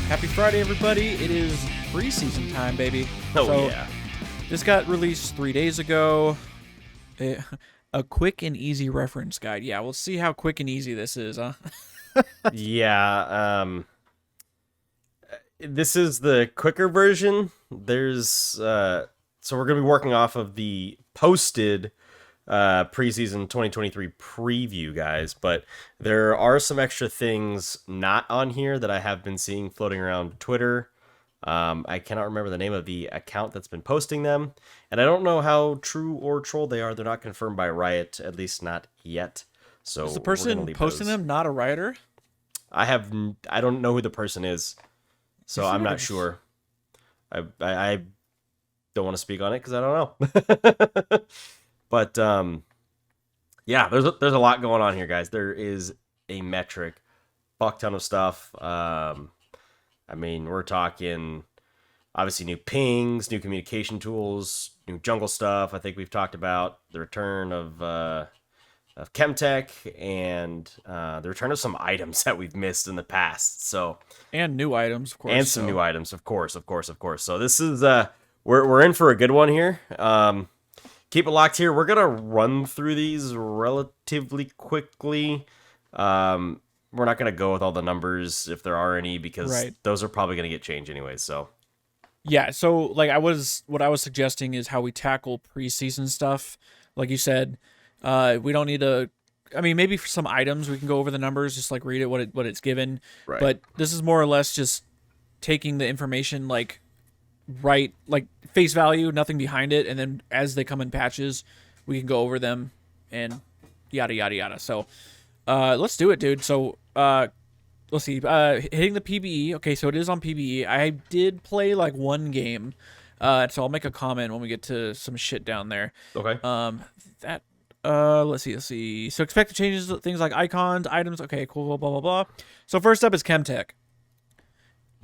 Happy Friday, everybody. It is preseason time, baby. Oh, yeah. This got released 3 days ago. A quick and easy reference guide. Yeah, we'll see how quick and easy this is, huh? Yeah, this is the quicker version. So we're going to be working off of the posted preseason 2023 preview, guys, but there are some extra things not on here that I have been seeing floating around Twitter. I cannot remember the name of the account that's been posting them, and I don't know how true or troll they are. They're not confirmed by Riot, at least not yet. So Is the person posting them not a writer? I don't know who the person is, so I'm not sure. I don't want to speak on it because I don't know. But yeah, there's a lot going on here, guys. There is a metric, fuck ton of stuff. I mean, we're talking obviously new pings, new communication tools, new jungle stuff. I think we've talked about the return of Chemtech and the return of some items that we've missed in the past. So And new items, of course. and some new items, of course. So this is we're in for a good one here. Keep it locked here. We're gonna run through these relatively quickly. We're not gonna go with all the numbers if there are any because those are probably gonna get changed anyway. So yeah, so like what I was suggesting is how we tackle preseason stuff. Like you said, we don't need to. I mean, maybe for some items we can go over the numbers, just like read it what it's given. Right. But this is more or less just taking the information like face value, nothing behind it, and then as they come in patches, we can go over them and yada yada yada. So let's do it, dude. So let's see. Hitting the PBE. Okay, so it is on PBE. I did play like one game. So I'll make a comment when we get to some shit down there. okay. Let's see. So expected changes, things like icons, items. Okay, cool, blah blah blah. So first up is Chemtech.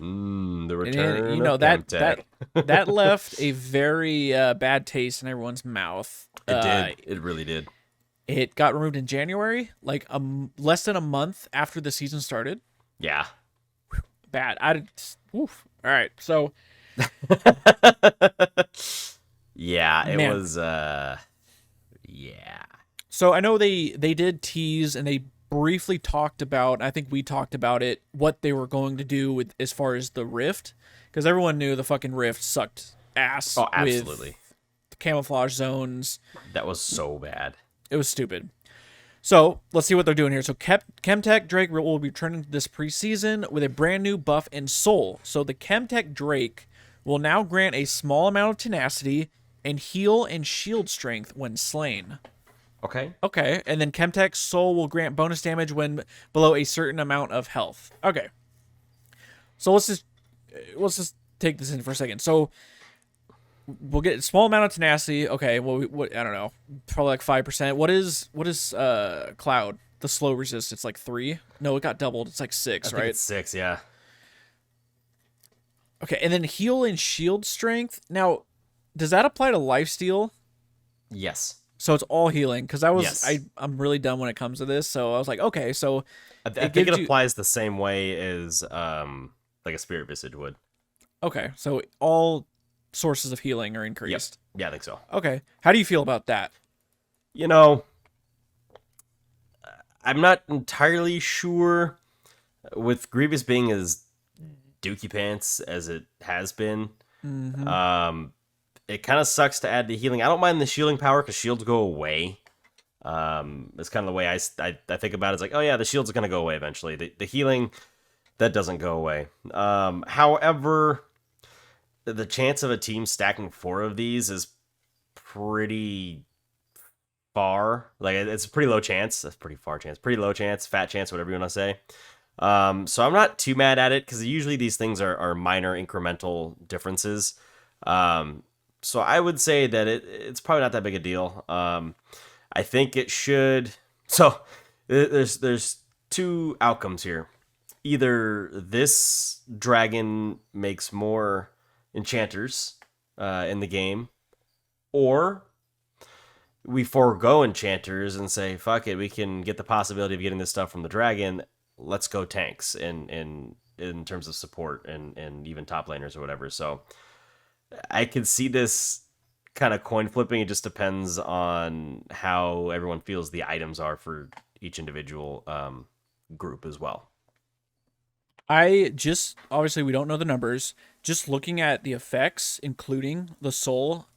The return. You know of that Chemtech. that left a very bad taste in everyone's mouth. It did. It really did. It got removed in January, like less than a month after the season started. Yeah. Bad. Oof. All right. So. Yeah, it Man. was. Yeah. So I know they did tease and they briefly talked about. I think we talked about it. What they were going to do with as far as the Rift, because everyone knew the fucking Rift sucked ass. Oh, absolutely. With camouflage zones. That was so bad. It was stupid. So let's see what they're doing here. So Chemtech Drake will be returning this preseason with a brand new buff and soul. So the Chemtech Drake will now grant a small amount of tenacity and heal and shield strength when slain. Okay. Okay, and then Chemtech Soul will grant bonus damage when below a certain amount of health. Okay. So let's just take this in for a second. So we'll get a small amount of tenacity. Okay, well, what I don't know, probably like 5%. What is Cloud? The slow resist, it's like 3. No, it got doubled. It's like 6, I think right? it's 6, yeah. Okay, and then heal and shield strength. Now, does that apply to lifesteal? Yes. So it's all healing, because Yes. I'm really dumb when it comes to this. So I was like, okay, so I think it applies the same way as like a Spirit Visage would. okay, so all sources of healing are increased. Yeah, I think so. Okay, how do you feel about that? You know, I'm not entirely sure with Grievous being as dookie pants as it has been. Mm-hmm. It kind of sucks to add the healing. I don't mind the shielding power because shields go away. It's kind of the way I think about it. It's like, oh yeah, the shields are going to go away eventually. The healing, that doesn't go away. However, the chance of a team stacking 4 of these is pretty far. Like, it's a pretty low chance. That's pretty far chance. Pretty low chance, fat chance, whatever you want to say. So I'm not too mad at it because usually these things are minor incremental differences. So I would say that it's probably not that big a deal. I think it should. So there's 2 outcomes here. Either this dragon makes more enchanters in the game, or we forego enchanters and say, fuck it, we can get the possibility of getting this stuff from the dragon. Let's go tanks and in terms of support and even top laners or whatever. So I can see this kind of coin flipping. It just depends on how everyone feels the items are for each individual group as well. I just, obviously we don't know the numbers. Just looking at the effects, including the soul,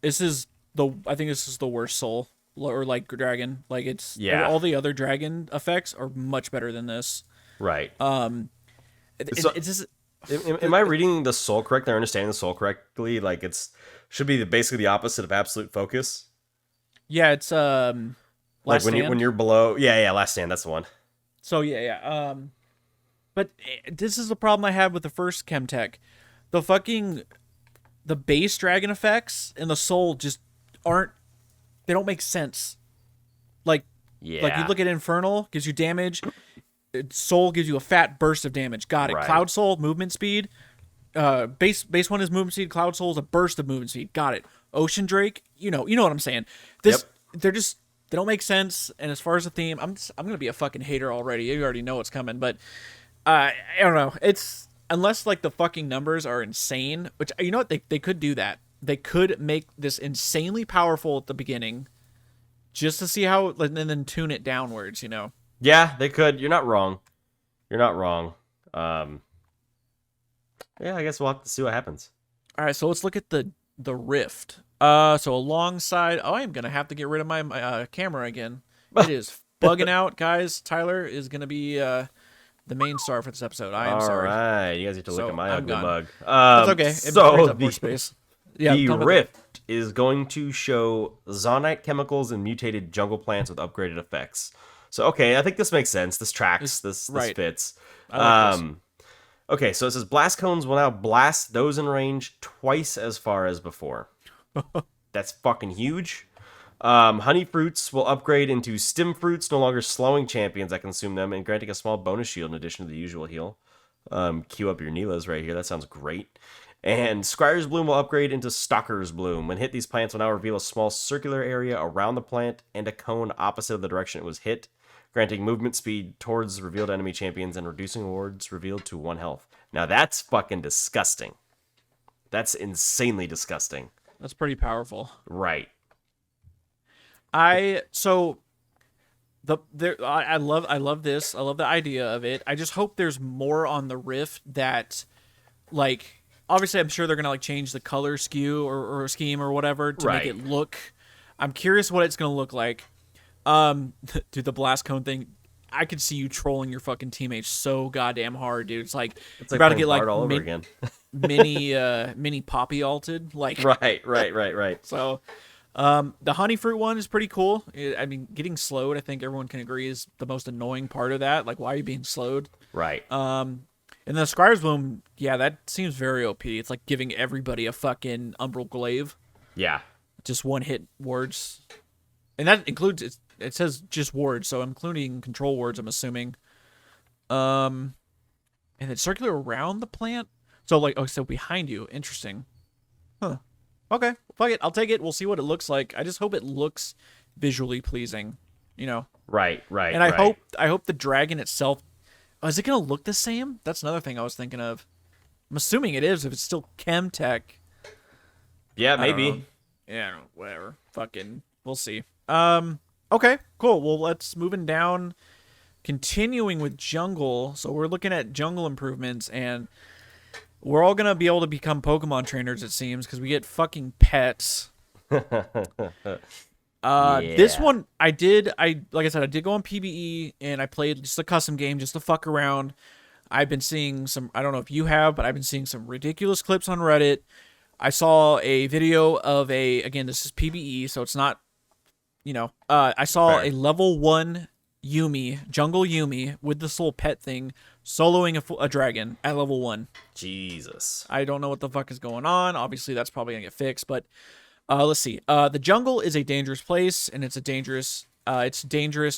I think this is the worst soul or like dragon. Like it's, all the other dragon effects are much better than this. Right. It's just, am I reading the soul correct? Or understanding the soul correctly? Like should be basically the opposite of absolute focus. yeah, it's Like Last Stand. when you're below, Last Stand, that's the one. So but this is the problem I had with the first Chemtech. The base dragon effects and the soul just they don't make sense. Like you look at Infernal, gives you damage. Soul gives you a fat burst of damage. Got it. Right. Cloud Soul, movement speed. Base one is movement speed. Cloud Soul is a burst of movement speed. Got it. Ocean Drake, you know what I'm saying. They don't make sense. And as far as the theme, I'm gonna be a fucking hater already. You already know what's coming, but I don't know. It's unless like the fucking numbers are insane, which you know what they could do that. They could make this insanely powerful at the beginning, just to see how, and then tune it downwards. You know. Yeah, they could. You're not wrong. Yeah, I guess we'll have to see what happens. All right, so let's look at the Rift. So alongside, I am gonna have to get rid of my camera again. It is bugging out, guys. Tyler is gonna be the main star for this episode. I am sorry. All right, you guys get to look at my I'm ugly gone. mug. That's okay. It So frees up more space. Yeah, the Rift is going to show Zonite chemicals and mutated jungle plants with upgraded effects. So okay, I think this makes sense. This tracks. This fits. I like this. Okay, so it says blast cones will now blast those in range twice as far as before. That's fucking huge. Honey fruits will upgrade into stim fruits, no longer slowing champions that consume them and granting a small bonus shield in addition to the usual heal. Queue up your Neelas right here. That sounds great. And Scryer's Bloom will upgrade into Stalker's Bloom. When hit, these plants will now reveal a small circular area around the plant and a cone opposite of the direction it was hit, granting movement speed towards revealed enemy champions and reducing wards revealed to 1 health. Now that's fucking disgusting. That's insanely disgusting. That's pretty powerful. Right. I love this. I love the idea of it. I just hope there's more on the Rift that, like, obviously I'm sure they're gonna like change the color skew or scheme or whatever to make it look. I'm curious what it's gonna look like. Dude, the blast cone thing, I could see you trolling your fucking teammates so goddamn hard, dude. It's like you're about to get like all over again. mini poppy alted, like right. So, the honey fruit one is pretty cool. I mean, getting slowed, I think everyone can agree, is the most annoying part of that. Like, why are you being slowed? Right. And the Scryer's Bloom, yeah, that seems very OP. It's like giving everybody a fucking Umbral Glaive. Yeah. Just one hit wards. And that includes, it says just wards, so including control wards, I'm assuming. And then circular around the plant? So, like, so behind you. Interesting. Huh. Okay, fuck it. I'll take it. We'll see what it looks like. I just hope it looks visually pleasing, you know? Right. And I hope the dragon itself, is it going to look the same? That's another thing I was thinking of. I'm assuming it is if it's still Chemtech. Yeah, maybe. Yeah, I don't know, whatever. Fucking, we'll see. Okay, cool. Well, let's moving down, continuing with jungle. So we're looking at jungle improvements, and we're all gonna be able to become Pokemon trainers, it seems, because we get fucking pets. This one, like I said, I did go on PvE, and I played just a custom game just to fuck around. I've been seeing some, I don't know if you have, but I've been seeing some ridiculous clips on Reddit. I saw a video of again, this is PvE, so it's not, I saw a level 1 Yuumi, jungle Yuumi, with this little pet thing, soloing a dragon at level 1. Jesus. I don't know what the fuck is going on. Obviously, that's probably going to get fixed, but let's see. The jungle is a dangerous place, and it's dangerous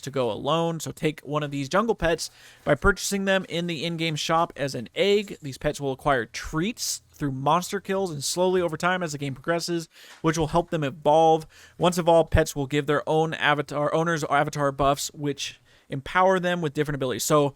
to go alone, so take one of these jungle pets by purchasing them in the in-game shop as an egg. These pets will acquire treats through monster kills and slowly over time as the game progresses, which will help them evolve. Once evolved, pets will give their own owners avatar buffs, which empower them with different abilities. So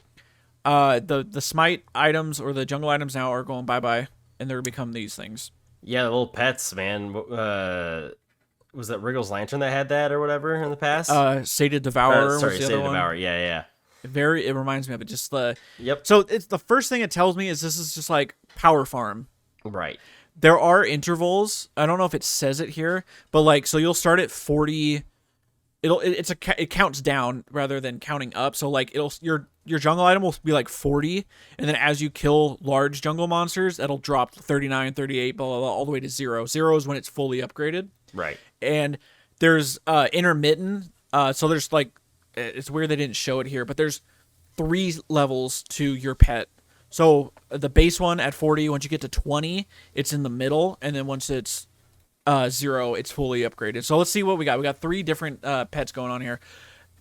The smite items or the jungle items now are going bye-bye, and they're become these things. Yeah, the little pets, man. Was that Wriggle's Lantern that had that or whatever in the past? Sated Devourer Sorry, was the State other of one. Devour. Yeah. It reminds me of it. Just the Yep. So it's the first thing it tells me is this is just like power farm. Right. There are intervals. I don't know if it says it here, but like so you'll start at 40. It counts down rather than counting up. So like your jungle item will be like 40, and then as you kill large jungle monsters, that'll drop to 39, 38, blah, blah, blah, all the way to 0. 0 is when it's fully upgraded. Right. And there's intermittent. So there's like it's weird they didn't show it here, but there's 3 levels to your pet. So the base one at 40, once you get to 20, it's in the middle, and then once it's 0, it's fully upgraded. So let's see what we got. We got 3 different pets going on here.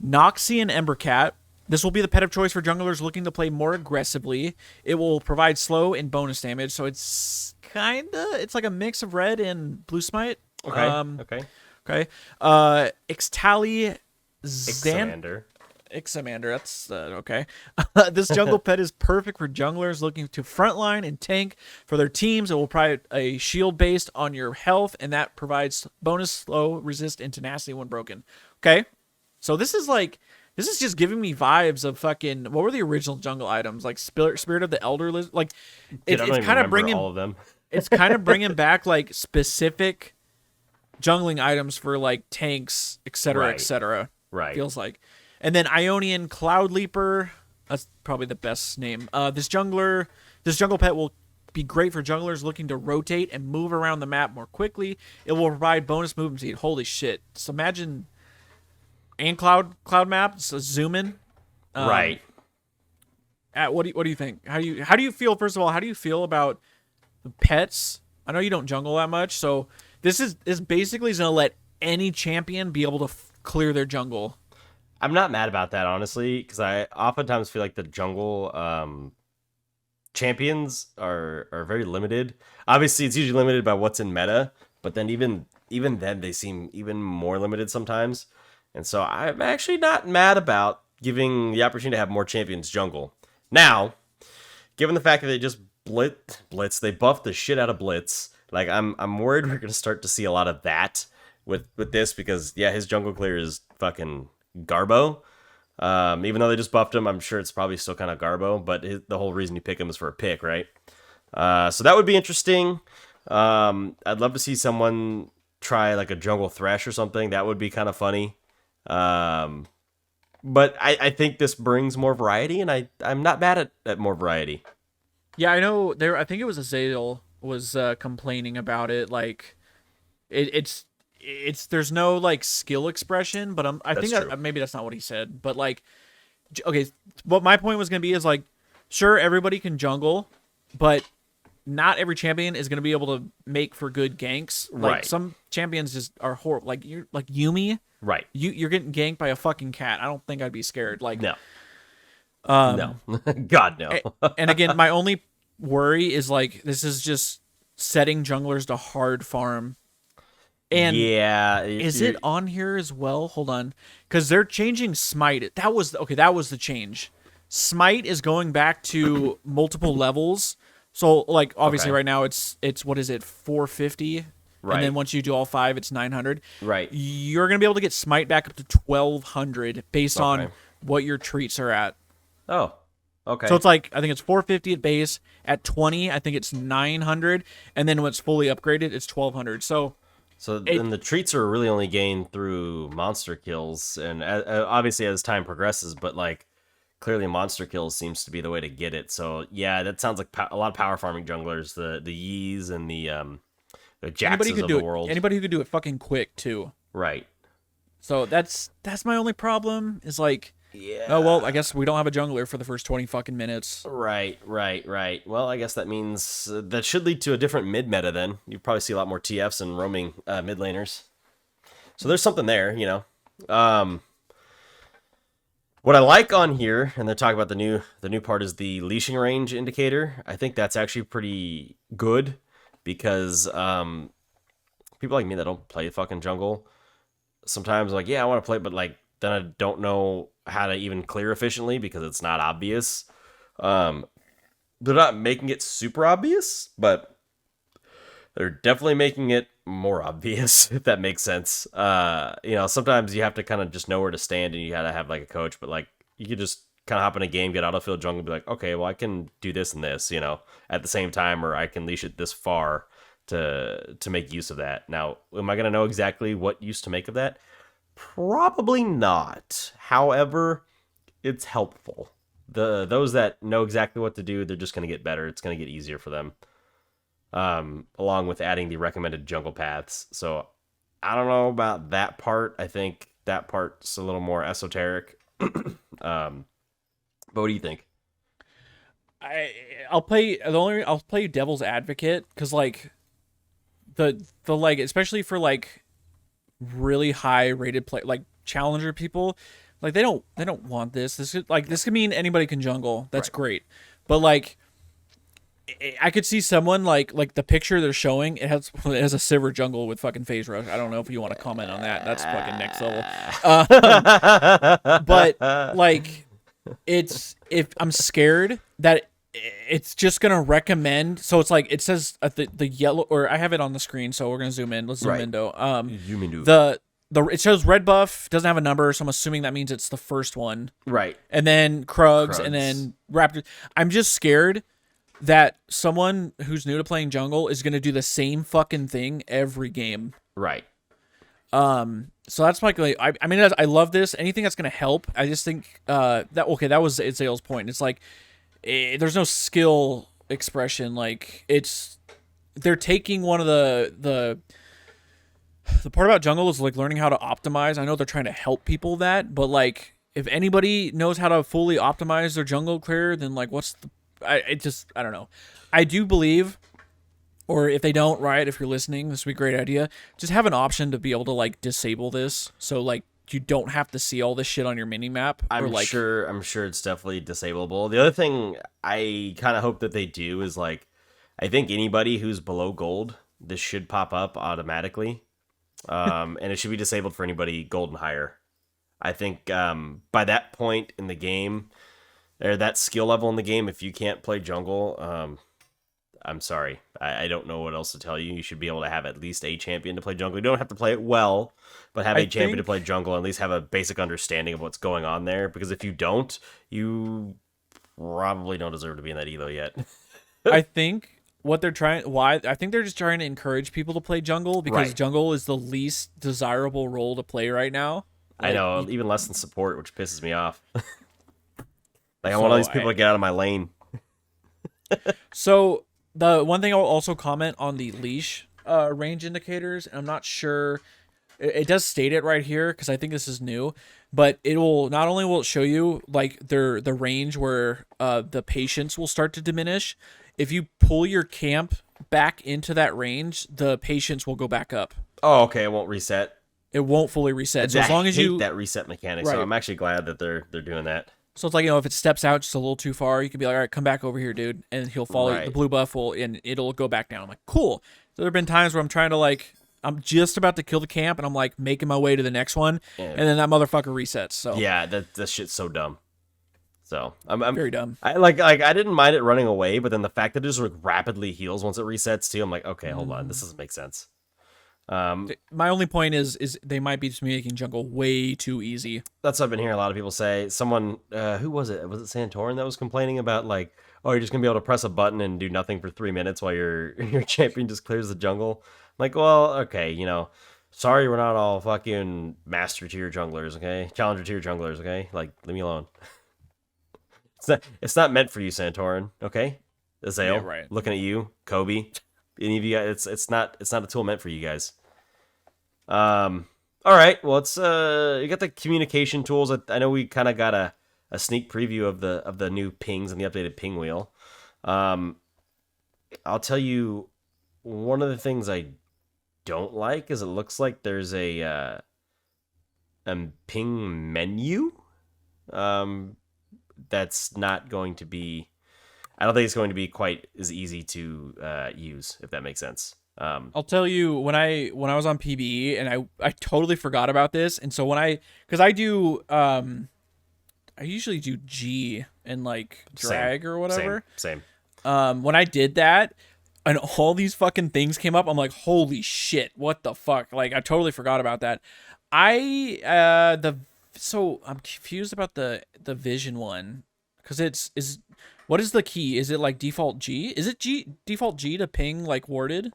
Noxian Embercat. This will be the pet of choice for junglers looking to play more aggressively. It will provide slow and bonus damage, so it's like a mix of red and blue smite. Okay. Okay. Ixtali Ixamander. Ixamander, that's okay. This jungle pet is perfect for junglers looking to frontline and tank for their teams. It will provide a shield based on your health, and that provides bonus slow, resist, and tenacity when broken. Okay, so this is just giving me vibes of fucking what were the original jungle items like Spirit of the Elder Lizard? Like Dude, I don't it's even kind of remember bringing all of them. it's kind of bringing back like specific jungling items for like tanks, etc., Right. etc. Right. Feels like. And then Ionian Cloud Leaper. That's probably the best name. This jungle pet will be great for junglers looking to rotate and move around the map more quickly. It will provide bonus movement speed. Holy shit! So imagine, and cloud map. So zoom in. Right. What do you think? How do you feel? First of all, how do you feel about the pets? I know you don't jungle that much, so this basically is gonna let any champion be able to clear their jungle. I'm not mad about that, honestly, because I oftentimes feel like the jungle champions are very limited. Obviously, it's usually limited by what's in meta, but then even then, they seem even more limited sometimes. And so I'm actually not mad about giving the opportunity to have more champions jungle. Now, given the fact that they just they buffed the shit out of Blitz. Like I'm worried we're gonna start to see a lot of that with this because yeah, his jungle clear is fucking Garbo. Even though they just buffed him, I'm sure it's probably still kind of Garbo, but the whole reason you pick him is for a pick, right? So that would be interesting. I'd love to see someone try like a jungle thresh or something. That would be kind of funny. But I think this brings more variety, and I'm not mad at more variety. Yeah, I know. I think it was Azazel was complaining about it. Like, it's there's no like skill expression, but I think maybe that's not what he said. But like, okay, what my point was gonna be is like, sure, everybody can jungle, but not every champion is gonna be able to make for good ganks. Like Right. some champions just are horrible. Like you're like Yumi. Right. You're getting ganked by a fucking cat. I don't think I'd be scared. Like No. No. God, no. and again, my only worry is like this is just setting junglers to hard farm. And yeah. is it on here as well? Hold on, because they're changing Smite. That was the change. Smite is going back to multiple levels. So like obviously Okay. right now it's what is it 450, Right. and then once you do all 5, it's 900. Right. You're gonna be able to get Smite back up to 1200 based on Okay. what your treats are at. Oh. Okay. So it's like I think it's 450 at base. At 20, I think it's 900, and then when it's fully upgraded, it's 1200. So then the treats are really only gained through monster kills, and obviously as time progresses, but like clearly monster kills seems to be the way to get it. So yeah, that sounds like a lot of power farming junglers, the Yees and the Jaxes of the world. Anybody who could do it fucking quick too. Right. So that's my only problem is like, Yeah. oh well, I guess we don't have a jungler for the first 20 fucking minutes. Right. Well, I guess that means that should lead to a different mid meta. Then you probably see a lot more TFs and roaming mid laners. So there's something there, you know. What I like on here, and they're talking about the new part is the leashing range indicator. I think that's actually pretty good because people like me that don't play fucking jungle sometimes like, yeah, I want to play, but like then I don't know how to even clear efficiently because it's not obvious. Um, they're not making it super obvious, but they're definitely making it more obvious, if that makes sense. Sometimes you have to kind of just know where to stand, and you gotta have like a coach, but like you could just kind of hop in a game, get autofill jungle, and be like, okay, well I can do this and this, at the same time, or I can leash it this far to make use of that. Now, am I gonna know exactly what use to make of that? Probably not. However, it's helpful. Those that know exactly what to do, they're just gonna get better. It's gonna get easier for them. Along with adding the recommended jungle paths. So I don't know about that part. I think that part's a little more esoteric. But what do you think? I'll play devil's advocate because like the like especially for like really high rated play like challenger people, like they don't want this. This could mean anybody can jungle. That's Right. great, but like I could see someone like the picture they're showing. It has a Sivir jungle with fucking phase rush. I don't know if you want to comment on that. That's fucking next level. But like, it's if I'm scared that it's just gonna recommend. So it's like it says at the yellow, or I have it on the screen. So we're gonna zoom in. Let's zoom Right. in though. You mean do The it shows red buff doesn't have a number, so I'm assuming that means it's the first one, right. and then Krugs, Krugs. and then Raptors. I'm just scared that someone who's new to playing jungle is gonna do the same fucking thing every game. Right. So that's my I mean I love this. Anything that's gonna help. I just think that was Itzael's point. It's like there's no skill expression. Like they're taking one of the part about jungle is like learning how to optimize. I know they're trying to help people that, but like if anybody knows how to fully optimize their jungle clear, then like what's the I don't know. I do believe, or if they don't, Riot, if you're listening, this would be a great idea. Just have an option to be able to like disable this, so like you don't have to see all this shit on your mini map. I'm sure it's definitely disableable. The other thing I kind of hope that they do is like, I think anybody who's below gold, this should pop up automatically. And it should be disabled for anybody gold and higher. I think by that point in the game, or that skill level in the game, if you can't play jungle, I'm sorry. I don't know what else to tell you. You should be able to have at least a champion to play jungle. You don't have to play it well, but have a champion to play jungle, and at least have a basic understanding of what's going on there. Because if you don't, you probably don't deserve to be in that elo yet. I think I think they're just trying to encourage people to play jungle because Right. jungle is the least desirable role to play right now. I know, even less than support, which pisses me off. Like, I want all these people to get out of my lane. So the one thing I'll also comment on the leash range indicators, and I'm not sure it does state it right here because I think this is new, but it will not only will it show you like the range where the patience will start to diminish. If you pull your camp back into that range, the patience will go back up. Oh, okay, it won't reset. It won't fully reset. So I as long as hate you that reset mechanic, Right. so I'm actually glad that they're doing that. So it's like, if it steps out just a little too far, you can be like, all right, come back over here, dude. And he'll follow Right. the blue buff and it'll go back down. I'm like, cool. So there have been times where I'm trying to like, I'm just about to kill the camp and I'm like making my way to the next one. Yeah. And then that motherfucker resets. So Yeah, that shit's so dumb. So I'm very dumb. I I didn't mind it running away, but then the fact that it just like rapidly heals once it resets too, I'm like, okay, hold on, this doesn't make sense. My only point is they might be just making jungle way too easy. That's what I've been hearing a lot of people say. Someone, who was it? Was it Santorin that was complaining about like, oh, you're just gonna be able to press a button and do nothing for 3 minutes while your champion just clears the jungle? I'm like, well, okay, sorry, we're not all fucking master tier junglers, okay? Challenger tier junglers, okay? Like, leave me alone. It's not meant for you, Santorin, okay? Azael, Yeah, right. looking at you, Kobe, any of you guys, it's not a tool meant for you guys. All right. Well, it's you got the communication tools. I know we kind of got a sneak preview of the new pings and the updated ping wheel. I'll tell you, one of the things I don't like is it looks like there's a ping menu. That's not going to be. I don't think it's going to be quite as easy to use, if that makes sense. I'll tell you when I was on PBE and I totally forgot about this. And so because I do I I usually do G and like Same. drag or whatever. Same. When I did that and all these fucking things came up, I'm like, holy shit, what the fuck? Like, I totally forgot about that. So I'm confused about the vision one, because what is the key? Is it like default G? Is it default G to ping like warded?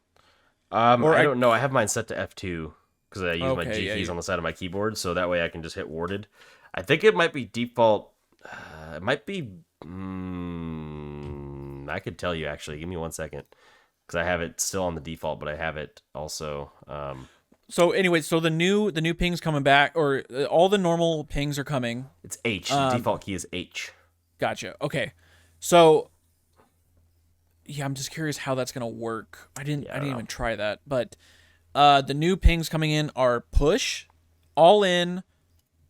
I don't know. I have mine set to F2 because I use my Okay, G yeah, keys yeah. on the side of my keyboard, so that way I can just hit warded. I think it might be default. It might be. I could tell you actually. Give me 1 second, because I have it still on the default, but I have it also. So anyway, so the new pings coming back, or all the normal pings are coming. It's H. The default key is H. Gotcha. Okay. So yeah, I'm just curious how that's gonna work. I didn't even try that. But the new pings coming in are push, all in,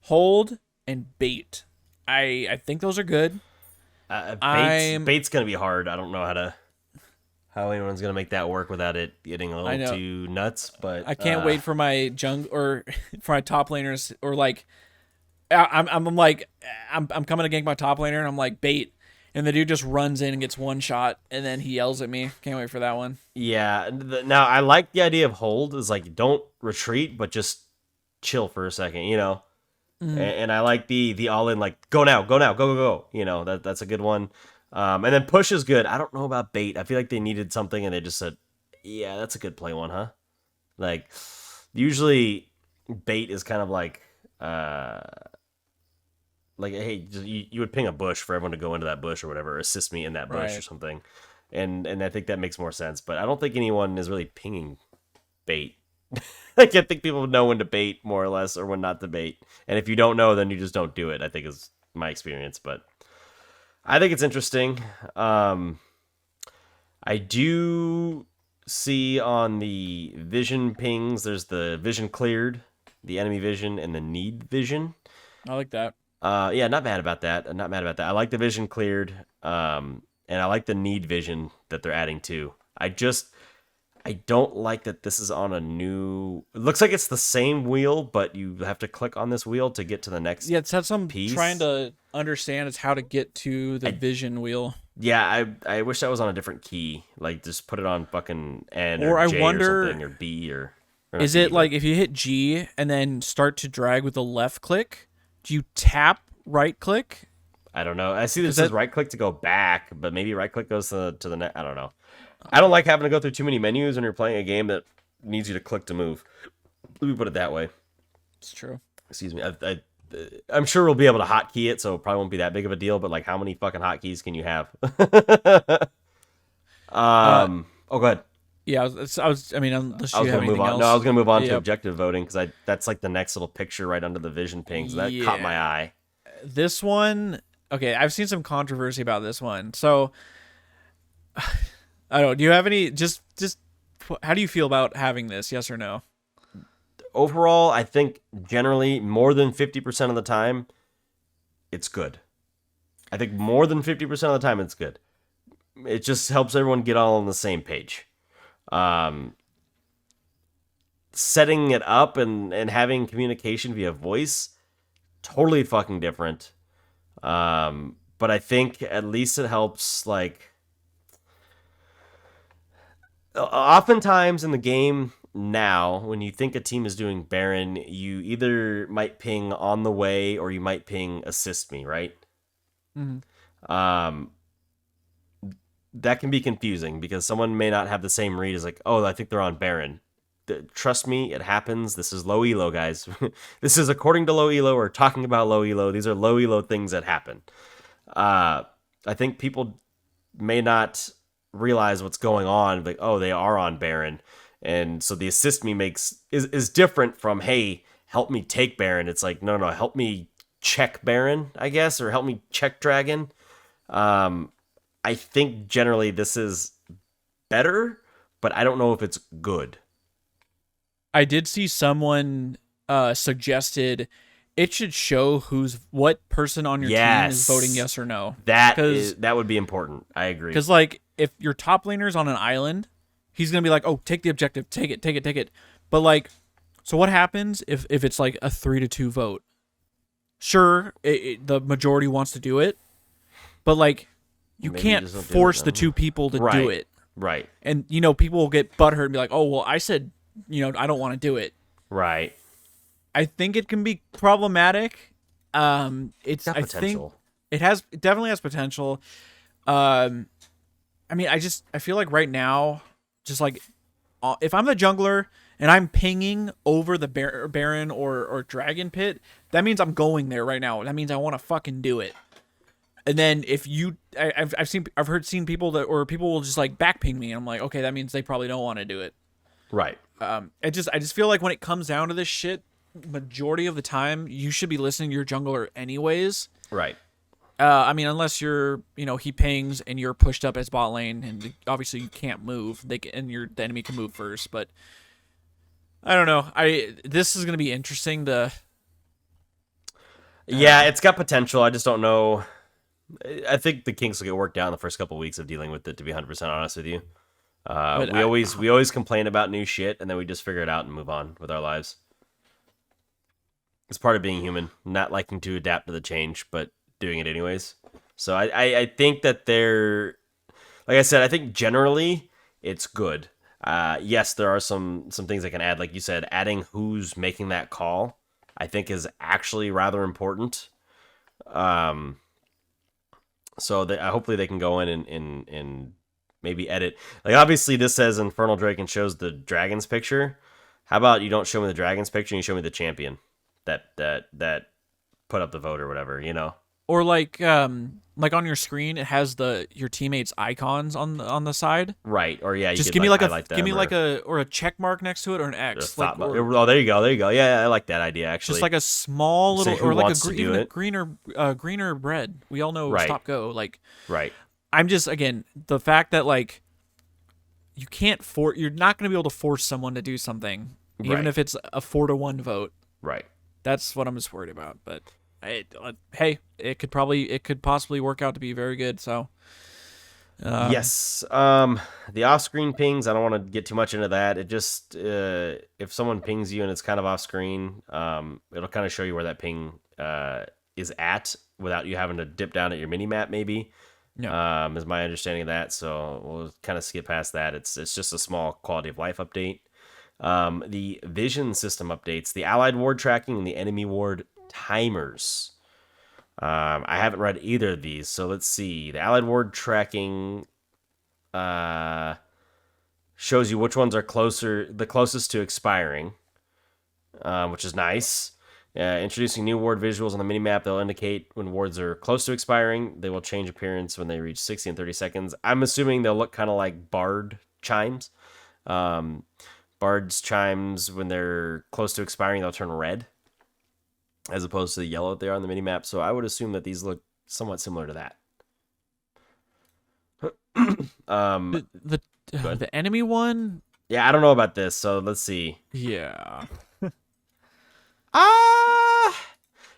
hold, and bait. I think those are good. Bait's gonna be hard. I don't know how anyone's gonna make that work without it getting a little too nuts. But I can't wait for my or for my top laners, or like I'm like I'm coming to gank my top laner and I'm like bait, and the dude just runs in and gets one shot and then he yells at me. Can't wait for that one. Yeah. Now I like the idea of hold is like don't retreat, but just chill for a second, you know. And I like the all in, like go now, go. You know, that's a good one. And then push is good. I don't know about bait. I feel like they needed something and they just said, yeah, that's a good play one, huh? Like usually bait is kind of like hey, you would ping a bush for everyone to go into that bush or whatever, assist me in that bush Right. or something. And I think that makes more sense. But I don't think anyone is really pinging bait. Like I think people know when to bait more or less, or when not to bait. And if you don't know, then you just don't do it, I think is my experience. But I think it's interesting. I do see on the vision pings, there's the vision cleared, the enemy vision, and the need vision. I like that. Yeah, not mad about that. Not mad about that. I like the vision cleared, and I like the need vision that they're adding too. I don't like that this is on a new. It looks like it's the same wheel, but you have to click on this wheel to get to the next. Yeah, that's what I'm piece. trying to understand, is how to get to the vision wheel. Yeah, I wish that was on a different key. Like just put it on fucking N Or or I J wonder, or something, or B or not is B, it but- like if you hit G and then start to drag with the left click, do you tap right click? I don't know. I see this Is says that- right click to go back, but maybe right click goes to the net. I don't know. I don't like having to go through too many menus when you're playing a game that needs you to click to move. Let me put it that way. It's true. Excuse me. I'm sure we'll be able to hotkey it, so it probably won't be that big of a deal. But like, how many fucking hotkeys can you have? Oh, go ahead. Yeah, I mean, unless I you was have gonna move anything on. else. No, I was gonna move on to Yep. objective voting because that's like the next little picture right under the vision pings, and that caught Yeah. my eye. This one, okay, I've seen some controversy about this one. So, I don't know. Do you have any, just how do you feel about having this? Yes or no? Overall, I think generally more than 50% of the time, it's good. I think more than 50% of the time, it's good. It just helps everyone get all on the same page. Setting it up and having communication via voice, totally fucking different. But I think at least it helps, like, oftentimes in the game now, when you think a team is doing Baron, you either might ping on the way or you might ping assist me, right? Mhm. That can be confusing because someone may not have the same read as like, oh, I think they're on Baron. Trust me, it happens. This is low elo, guys. This is according to low elo or talking about low elo. These are low elo things that happen. I think people may not realize what's going on. Like, oh, they are on Baron. And so the assist me is different from, hey, help me take Baron. It's like, no, help me check Baron, I guess, or help me check Dragon. I think generally this is better, but I don't know if it's good. I did see someone suggested it should show what person on your team is voting yes or no. That would be important. I agree. Because like if your top laner's on an island, he's gonna be like, oh, take the objective, take it. But like, so what happens if it's like a 3-2 vote? sure, the majority wants to do it, but like you Maybe can't just don't do it force the then. two people to do Right. it. Right. And people will get butthurt and be like, "Oh, well, I said, I don't want to do it." Right. I think it can be problematic. It's Got I potential. think it definitely has potential. I mean, I feel like right now, just like if I'm the jungler and I'm pinging over the Baron or Dragon Pit, that means I'm going there right now. That means I want to fucking do it. And then if I've seen people people will just like back ping me, and I'm like, okay, that means they probably don't want to do it. Right. I just feel like when it comes down to this shit, majority of the time you should be listening to your jungler anyways. Right. I mean, unless you're, he pings and you're pushed up as bot lane, and obviously you can't move. The enemy can move first, but I don't know. This is gonna be interesting. Yeah, it's got potential. I just don't know. I think the kinks will get worked out in the first couple of weeks of dealing with it. To be 100% honest with you, we always complain about new shit, and then we just figure it out and move on with our lives. It's part of being human, not liking to adapt to the change, but doing it anyways. So I think that like I said, I think generally it's good. Yes, there are some things I can add, like you said, adding who's making that call, I think is actually rather important. So hopefully they can go in and maybe edit. Like obviously this says Infernal Drake and shows the dragon's picture. How about you don't show me the dragon's picture and you show me the champion that put up the vote or whatever, or like on your screen, it has your teammates' icons on the side. Right. Or yeah, you Just could, give me a a check mark next to it or an X. oh, there you go. Yeah, I like that idea actually. Just like a small Say little, who or like wants to do it. greener bread. We all know Right. stop go. Like Right. I'm just, again, the fact that like you're not going to be able to force someone to do something, even Right. if it's a 4-1 vote. Right. That's what I'm just worried about. But hey, it could possibly work out to be very good. So yes. The off-screen pings, I don't want to get too much into that. It just if someone pings you and it's kind of off-screen, it'll kind of show you where that ping is at without you having to dip down at your mini map maybe. Yeah. Is my understanding of that. So we'll kind of skip past that. It's just a small quality of life update. The vision system updates, the allied ward tracking, and the enemy ward timers. I haven't read either of these, so let's see. The allied ward tracking shows you which ones are the closest to expiring, which is nice. Introducing new ward visuals on the minimap. They'll indicate when wards are close to expiring. They will change appearance when they reach 60 and 30 seconds. I'm assuming they'll look kind of like Bard chimes. Bard's chimes, when they're close to expiring, they'll turn red, as opposed to the yellow that they are on the minimap. So I would assume that these look somewhat similar to that. The enemy one, Yeah, I don't know about this, so let's see. yeah.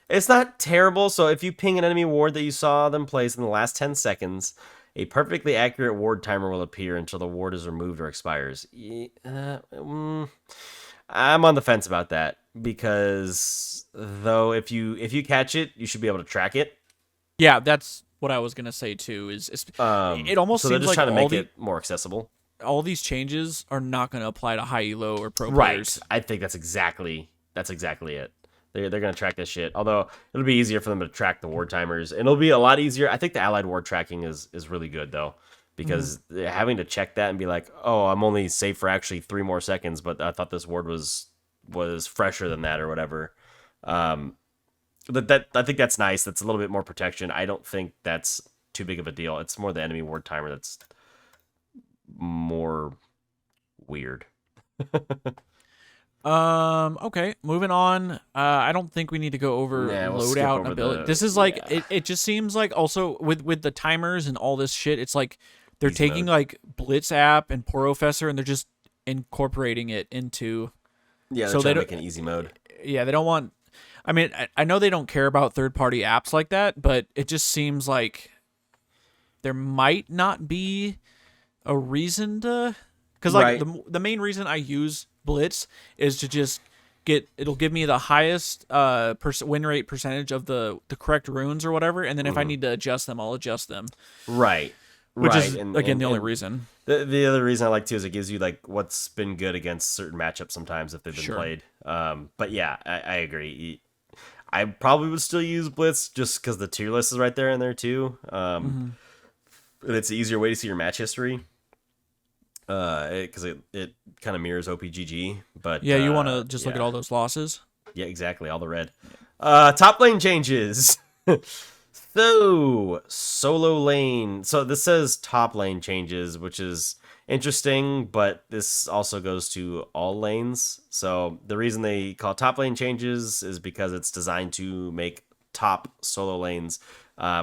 It's not terrible. So if you ping an enemy ward that you saw them place in the last 10 seconds, a perfectly accurate ward timer will appear until the ward is removed or expires. I'm on the fence about that, because though if you catch it, you should be able to track it. Yeah, that's what I was gonna say too. It almost so they're seems just like trying to make it more accessible. all these changes are not gonna apply to high elo or pro Right. players. I think that's exactly it. They're gonna track this shit. Although it'll be easier for them to track the ward timers. And it'll be a lot easier. I think the allied ward tracking is really good though, because having to check that and be like, oh, I'm only safe for actually 3 more seconds, but I thought this ward was fresher than that or whatever. I think that's nice. That's a little bit more protection. I don't think that's too big of a deal. It's more the enemy ward timer that's more weird. Okay, moving on. I don't think we need to go over Yeah, we'll skip loadout over ability. the- This is like yeah. it just seems like also with the timers and all this shit, it's like they're Easy taking mode. like Blitz app and Professor and they're just incorporating it into Yeah, they're So they trying to don't- make an easy mode. yeah, they don't want. I mean, I know they don't care about third-party apps like that, but it just seems like there might not be a reason to, because like Right. the main reason I use Blitz is to just it'll give me the highest win rate percentage of the correct runes or whatever, and then if I need to adjust them, I'll adjust them. Right. Which right. is the only reason. The other reason I like too is it gives you like what's been good against certain matchups sometimes if they've been Sure. played. But yeah, I agree. I probably would still use Blitz just because the tier list is right there in there too. And it's an easier way to see your match history. Because it kind of mirrors OPGG. But Yeah, you want to just look at all those losses. Yeah, exactly. All the red. Top lane changes. So, solo lane. So this says top lane changes, which is interesting, but this also goes to all lanes. So the reason they call it top lane changes is because it's designed to make top solo lanes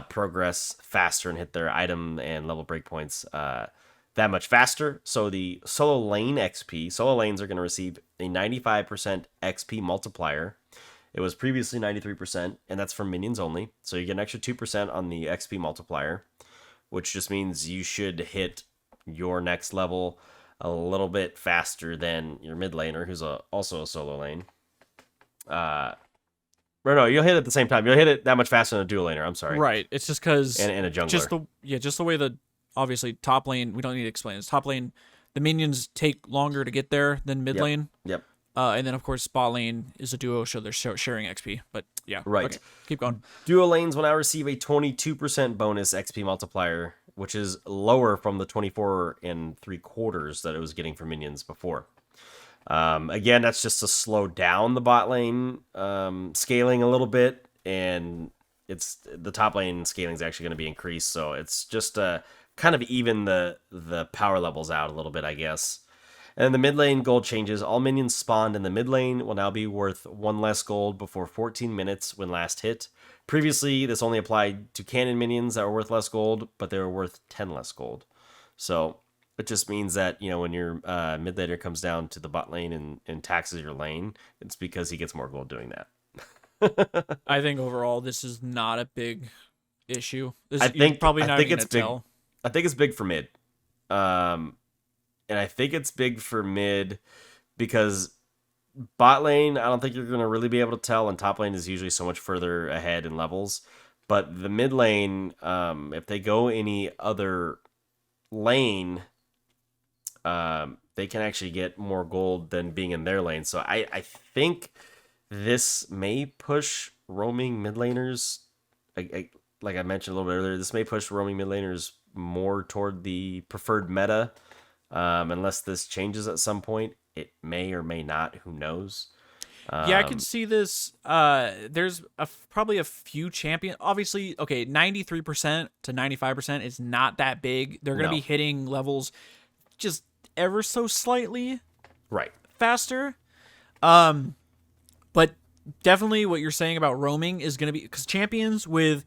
progress faster and hit their item and level breakpoints that much faster. So the solo lane XP, solo lanes are going to receive a 95% XP multiplier. It was previously 93%, and that's for minions only. So you get an extra 2% on the XP multiplier, which just means you should hit your next level a little bit faster than your mid laner, who's also a solo lane. Or no, you'll hit it at the same time. You'll hit it that much faster than a dual laner. I'm sorry. Right. It's just because and a jungler. Just the way the obviously top lane. We don't need to explain this. Top lane, the minions take longer to get there than mid lane. Yep. And then, of course, bot lane is a duo, so they're sharing XP. But, yeah. Right. Okay, keep going. Duo lanes will now receive a 22% bonus XP multiplier, which is lower from the 24 3/4 that it was getting for minions before. Again, that's just to slow down the bot lane scaling a little bit, and it's the top lane scaling is actually going to be increased, so it's just kind of even the power levels out a little bit, I guess. And the mid lane gold changes. All minions spawned in the mid lane will now be worth 1 less gold before 14 minutes when last hit. Previously, this only applied to cannon minions that were worth less gold, but they were worth 10 less gold. So it just means that, when your mid laner comes down to the bot lane and taxes your lane, it's because he gets more gold doing that. I think overall this is not a big issue. I think it's big. I think it's big for mid. And I think it's big for mid because bot lane, I don't think you're going to really be able to tell, and top lane is usually so much further ahead in levels. But the mid lane, if they go any other lane, they can actually get more gold than being in their lane. So I think this may push roaming mid laners, like I mentioned a little bit earlier, this may push roaming mid laners more toward the preferred meta. Unless this changes at some point, it may or may not. Who knows? Yeah, I can see this. There's probably a few champion. Obviously, okay, 93% to 95% is not that big. They're going to be hitting levels just ever so slightly faster. But definitely what you're saying about roaming is going to be because champions with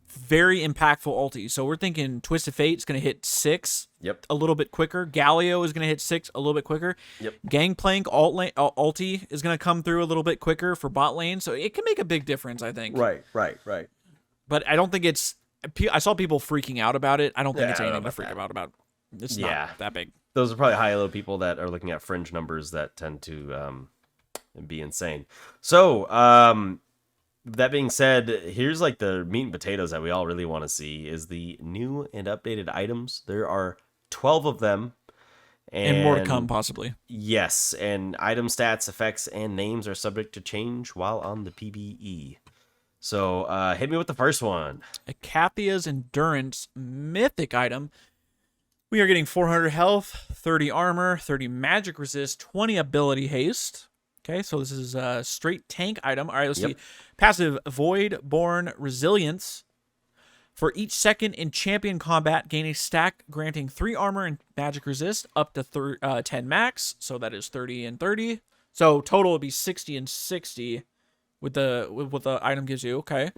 very impactful ulti. So we're thinking Twisted Fate is going to hit 6 a little bit quicker. Galio is going to hit 6 a little bit quicker. Gangplank ulti is going to come through a little bit quicker for bot lane. So it can make a big difference, I think. Right. But I don't think it's... I saw people freaking out about it. I don't think it's anything to freak about. It's not that big. Those are probably high-low people that are looking at fringe numbers that tend to be insane. So, that being said, here's like the meat and potatoes that we all really want to see is the new and updated items. There are 12 of them. And more to come, possibly. Yes, and item stats, effects, and names are subject to change while on the PBE. So, hit me with the first one. Acapia's Endurance mythic item. We are getting 400 health, 30 armor, 30 magic resist, 20 ability haste. Okay, so this is a straight tank item. All right, let's see. Passive Void-Born Resilience. For each second in champion combat, gain a stack granting 3 armor and magic resist up to 10 max. So that is 30 and 30. So total would be 60 and 60 with what the item gives you. Okay.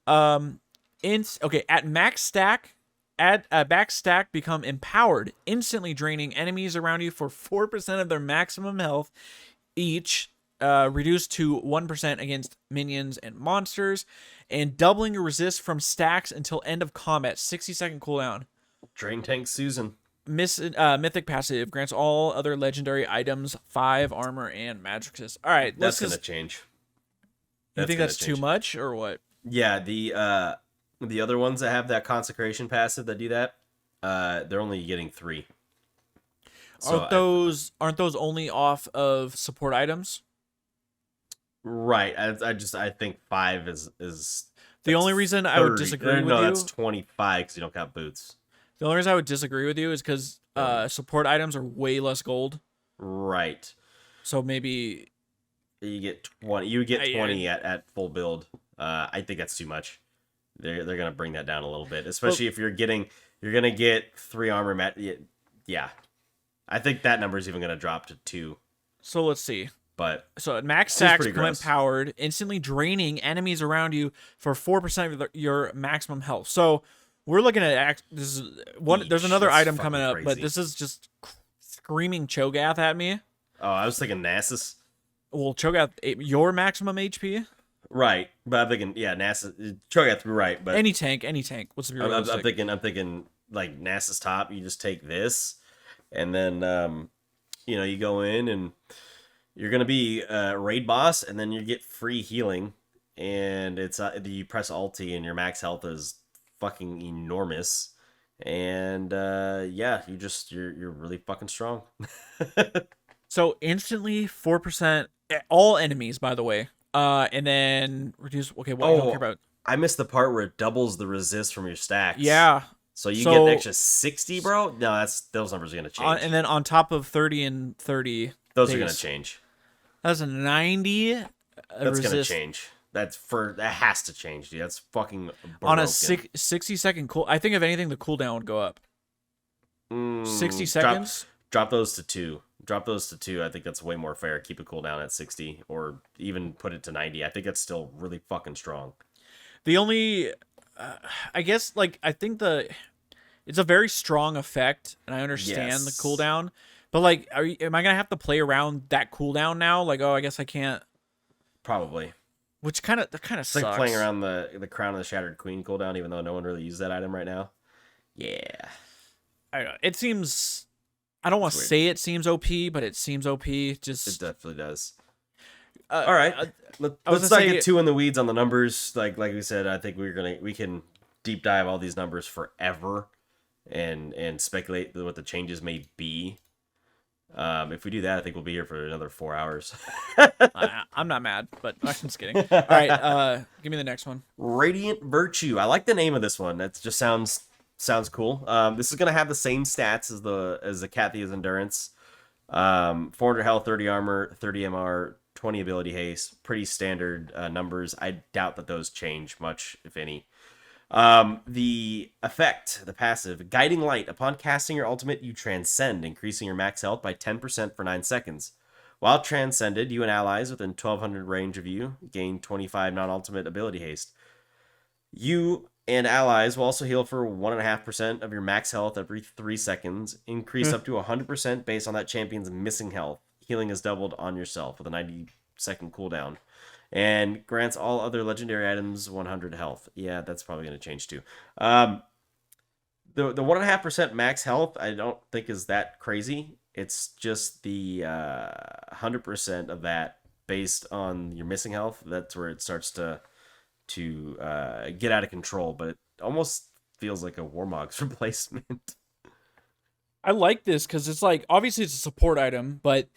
At max stack, back stack become empowered, instantly draining enemies around you for 4% of their maximum health each, reduced to 1% against minions and monsters, and doubling your resist from stacks until end of combat, 60-second cooldown. Drain Tank Susan. Mythic passive grants all other legendary items 5 armor and magic resist. All right, That's gonna change. You think that's too much or what? Yeah, the other ones that have that consecration passive that do that, they're only getting 3. So aren't those only off of support items? Right. I think 5 is the only reason 30. I would disagree with you. No, that's 25 because you don't got boots. The only reason I would disagree with you is because support items are way less gold. Right. So maybe you get 20. You get 20 at full build. I think that's too much. They're gonna bring that down a little bit, especially if you're gonna get 3 armor. Yeah, I think that number is even gonna drop to 2. So let's see. But so max stacks become empowered, instantly draining enemies around you for 4% of your maximum health. So we're looking at this is one. There's another item coming up, but this is just screaming Cho'Gath at me. Oh, I was thinking Nasus. Well, Cho'Gath, your maximum HP. Right, but I'm thinking, yeah, Nasus, Cho'Gath, right? But any tank. What's the realistic? I'm thinking like Nasus top. You just take this, and then you go in and you're gonna be raid boss, and then you get free healing, and it's you press ulti, and your max health is fucking enormous, and you're really fucking strong. So instantly 4% all enemies, by the way. And then reduce. Okay, what I don't care about. I missed the part where it doubles the resist from your stacks. Yeah. So you get an extra 60, bro. No, those numbers are gonna change. And then on top of 30 and 30, those are gonna change. That's a 90. That's gonna change. That has to change, dude. That's fucking broken. On a 60-second cool. I think if anything, the cooldown would go up. 60 seconds. Drop those to 2. Drop those to 2. I think that's way more fair. Keep it cooldown at 60, or even put it to 90. I think that's still really fucking strong. The only, I guess, I think it's a very strong effect, and I understand the cooldown. But am I gonna have to play around that cooldown now? I guess I can't. Probably. Which kind of sucks. Like playing around the Crown of the Shattered Queen cooldown, even though no one really used that item right now. Yeah. I don't know. It seems. I don't want to say it seems OP, but it seems OP. Just it definitely does. All right, let's not get too in the weeds on the numbers. Like we said, I think we can deep dive all these numbers forever, and speculate what the changes may be. If we do that, I think we'll be here for another 4 hours. I'm not mad, but I'm just kidding. All right, give me the next one. Radiant Virtue. I like the name of this one. That just sounds cool. This is gonna have the same stats as the Cathia's Endurance. 400 health, 30 armor, 30 MR, 20 ability haste. Pretty standard numbers. I doubt that those change much, if any. The effect, the passive, Guiding Light. Upon casting your ultimate, you transcend, increasing your max health by 10% for 9 seconds. While transcended, you and allies within 1200 range of you gain 25 non-ultimate ability haste. You and allies will also heal for 1.5% of your max health every 3 seconds. Increase up to 100% based on that champion's missing health. Healing is doubled on yourself with a 90-second cooldown. And grants all other legendary items 100 health. Yeah, that's probably going to change too. The 1.5% max health, I don't think is that crazy. It's just the 100% of that based on your missing health. That's where it starts to get out of control. But it almost feels like a Warmog's replacement. I like this because it's obviously it's a support item, but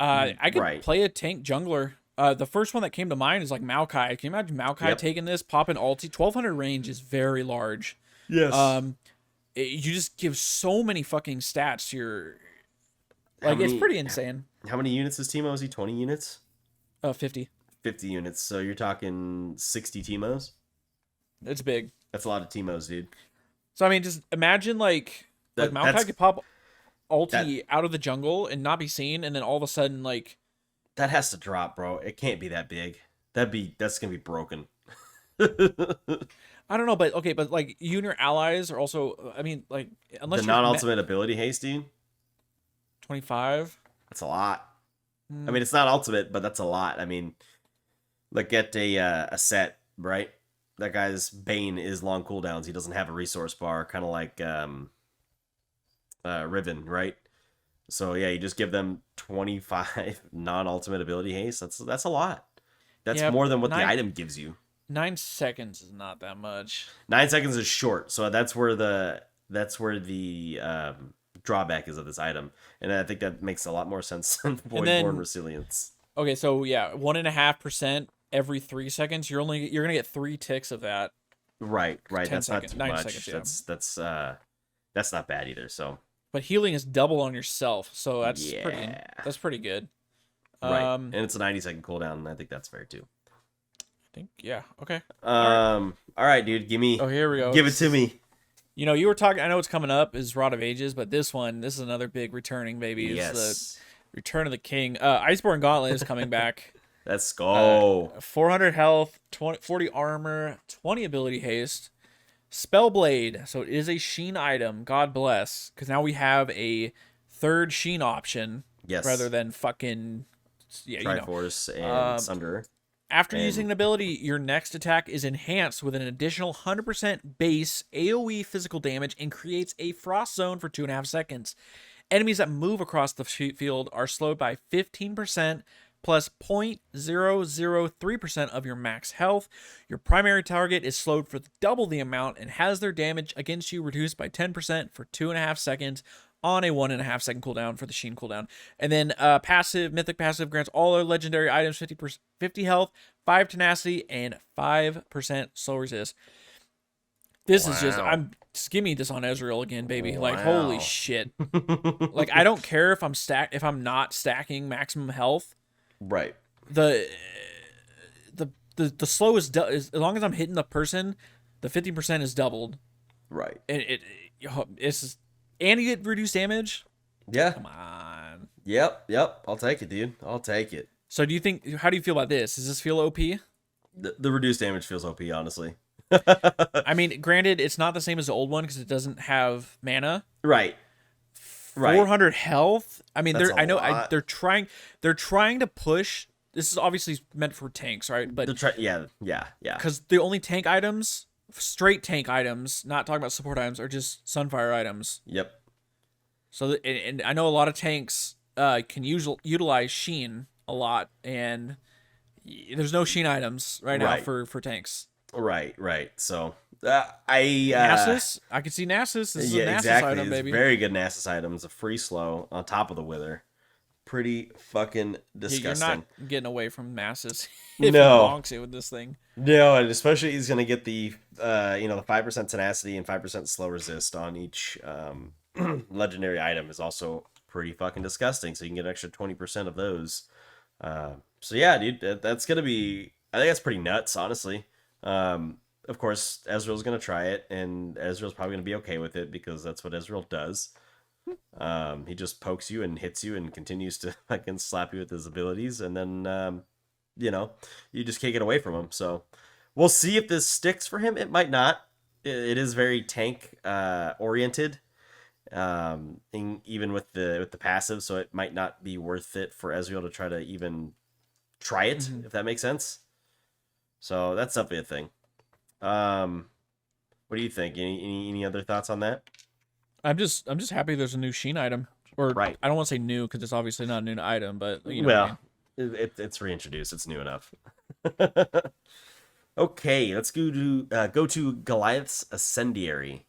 I could play a tank jungler. The first one that came to mind is Maokai. Can you imagine Maokai taking this, popping ulti? 1200 range is very large. Yes. You just give so many fucking stats to your. It's pretty insane. How many units is Teemo? Is he 20 units? 50. 50 units. So you're talking 60 Teemos? It's big. That's a lot of Teemos, dude. So I mean, just imagine Maokai could pop ulti out of the jungle and not be seen, and then all of a sudden that has to drop, bro. It can't be that big. That's gonna be broken. I don't know, but okay, but you and your allies are also. I mean, unless the non-ultimate ability haste, dude. 25. That's a lot. I mean, it's not ultimate, but that's a lot. I mean, look at a set, right? That guy's Bane is long cooldowns. He doesn't have a resource bar, kind of like Riven, right? So yeah, you just give them 25 non-ultimate ability haste. That's a lot. That's Yeah, more than what the nine item gives you. 9 seconds is not that much. 9 seconds is short, so that's where the drawback is of this item, and I think that makes a lot more sense than And Voidborn then Resilience. okay, so yeah, 1.5% every 3 seconds. You're gonna get 3 ticks of that. Right. 10 That's not seconds, too 9 much. seconds, yeah. That's not bad either. So But healing is double on yourself, so yeah, that's pretty good. right. And it's a 90-second cooldown, and I think that's fair too. I think yeah, okay. All right, dude. Oh, here we go. Give it to me. You know, you were talking. I know it's coming up is Rod of Ages, but this is another big returning baby. It's Yes. the Return of the King. Iceborne Gauntlet is coming back. Let's go. 400 health, 40 armor, 20 ability haste, Spellblade. So it is a Sheen item. God bless, because now we have a third Sheen option Yes. rather than fucking Triforce and Sunder. After using an ability, your next attack is enhanced with an additional 100% base AoE physical damage and creates a frost zone for 2.5 seconds. Enemies that move across the field are slowed by 15% plus 0.003% of your max health. Your primary target is slowed for double the amount and has their damage against you reduced by 10% for 2.5 seconds on a 1.5 second cooldown for the Sheen cooldown. And then mythic passive grants all other legendary items 50 health, 5 tenacity, and 5% slow resist. This is just give me this on Ezreal again, baby. Like holy shit. Like I don't care if I'm not stacking maximum health. Right. The slow is as long as I'm hitting the person, the 50% is doubled. Right. And it's and you get reduced damage. Yeah. Come on. Yep. I'll take it, dude. I'll take it. So how do you feel about this? Does this feel OP? The reduced damage feels OP, honestly. I mean, granted, it's not the same as the old one because it doesn't have mana. Right. 400 health. I mean, That's a lot. they're trying to push. This is obviously meant for tanks, right? But yeah. because the only tank items, straight tank items, not talking about support items, are just Sunfire items. Yep. So and I know a lot of tanks can utilize Sheen a lot, and there's no Sheen items right now for tanks. Right. So Nasus, I could see Nasus. This is a Nasus item, baby. Very good Nasus items. A free slow on top of the Wither. Pretty fucking disgusting. You're not getting away from Nasus if No. he bonks it with this thing. No, and especially he's gonna get the the 5% tenacity and 5% slow resist on each legendary item is also pretty fucking disgusting. So you can get an extra 20% of those. So yeah, dude, that's gonna be. I think that's pretty nuts, honestly. Of course, Ezreal's gonna try it, and Ezreal's probably gonna be okay with it because that's what Ezreal does. He just pokes you and hits you and continues to fucking slap you with his abilities, and then you just can't get away from him. So we'll see if this sticks for him. It might not. It is very tank oriented, even with the passive, so it might not be worth it for Ezreal to try to even try it, if that makes sense. So that's definitely a thing. What do you think? Any other thoughts on that? I'm just happy there's a new Sheen item. Or Right. I don't want to say new because it's obviously not a new item, but you know what I mean. It's reintroduced. It's new enough. Okay, let's go to Goliath's Ascendiary.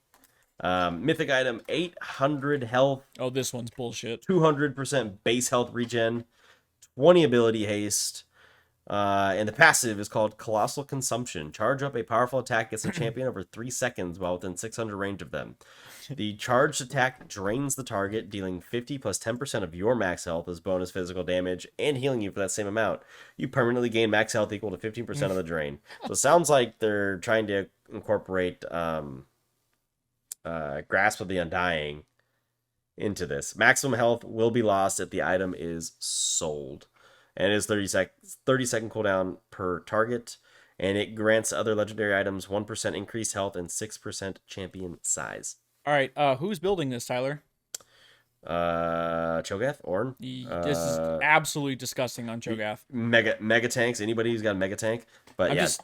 Mythic item, 800 health, Oh, this one's bullshit. 200% base health regen, 20 ability haste, and the passive is called Colossal Consumption. Charge up a powerful attack against a champion over 3 seconds while within 600 range of them. The charged attack drains the target, dealing 50 plus 10% of your max health as bonus physical damage and healing you for that same amount. You permanently gain max health equal to 15% of the drain. So it sounds like they're trying to incorporate Grasp of the Undying into this. Maximum health will be lost if the item is sold. And it is 30 second cooldown per target. And it grants other legendary items 1% increased health and 6% champion size. All right, who's building this, Tyler? Cho'Gath, Ornn. This is absolutely disgusting on Cho'Gath. Mega tanks. Anybody who's got a mega tank. But I'm yeah, just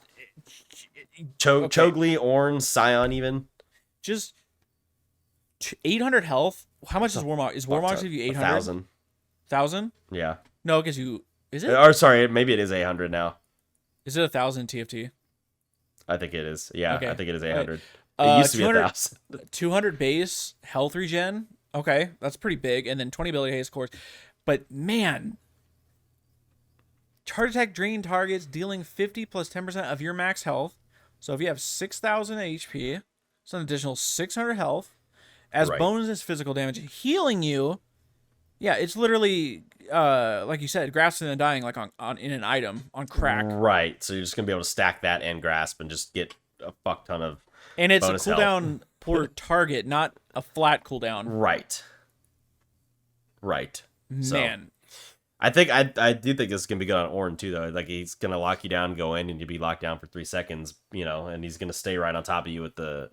Chogli, Ornn, Scion even. just 800 health. How much is Warmog? Is Warmog give you 800? 1,000. 1,000? Yeah. No, it gives you. Is it? Or sorry, maybe it is 800 now. Is it 1,000 TFT? I think it is. Yeah, Okay. I think it is 800. Right. It used to be 1,000. 200 base health regen. Okay, that's pretty big. And then 20 ability haste course. But man, charge attack drain targets dealing 50 plus 10% of your max health. So if you have 6,000 HP, it's an additional 600 health. As Right. bonus physical damage, healing you. Yeah, it's literally like you said, grasping and dying like on in an item on crack. Right. So you're just gonna be able to stack that and grasp and just get a fuck ton of. And it's a bonus health. cooldown per target, not a flat cooldown. Right. Right. So, Man, I think I do think this is gonna be good on Ornn too, though. Like he's gonna lock you down, go in, and you'll be locked down for 3 seconds, and he's gonna stay right on top of you with the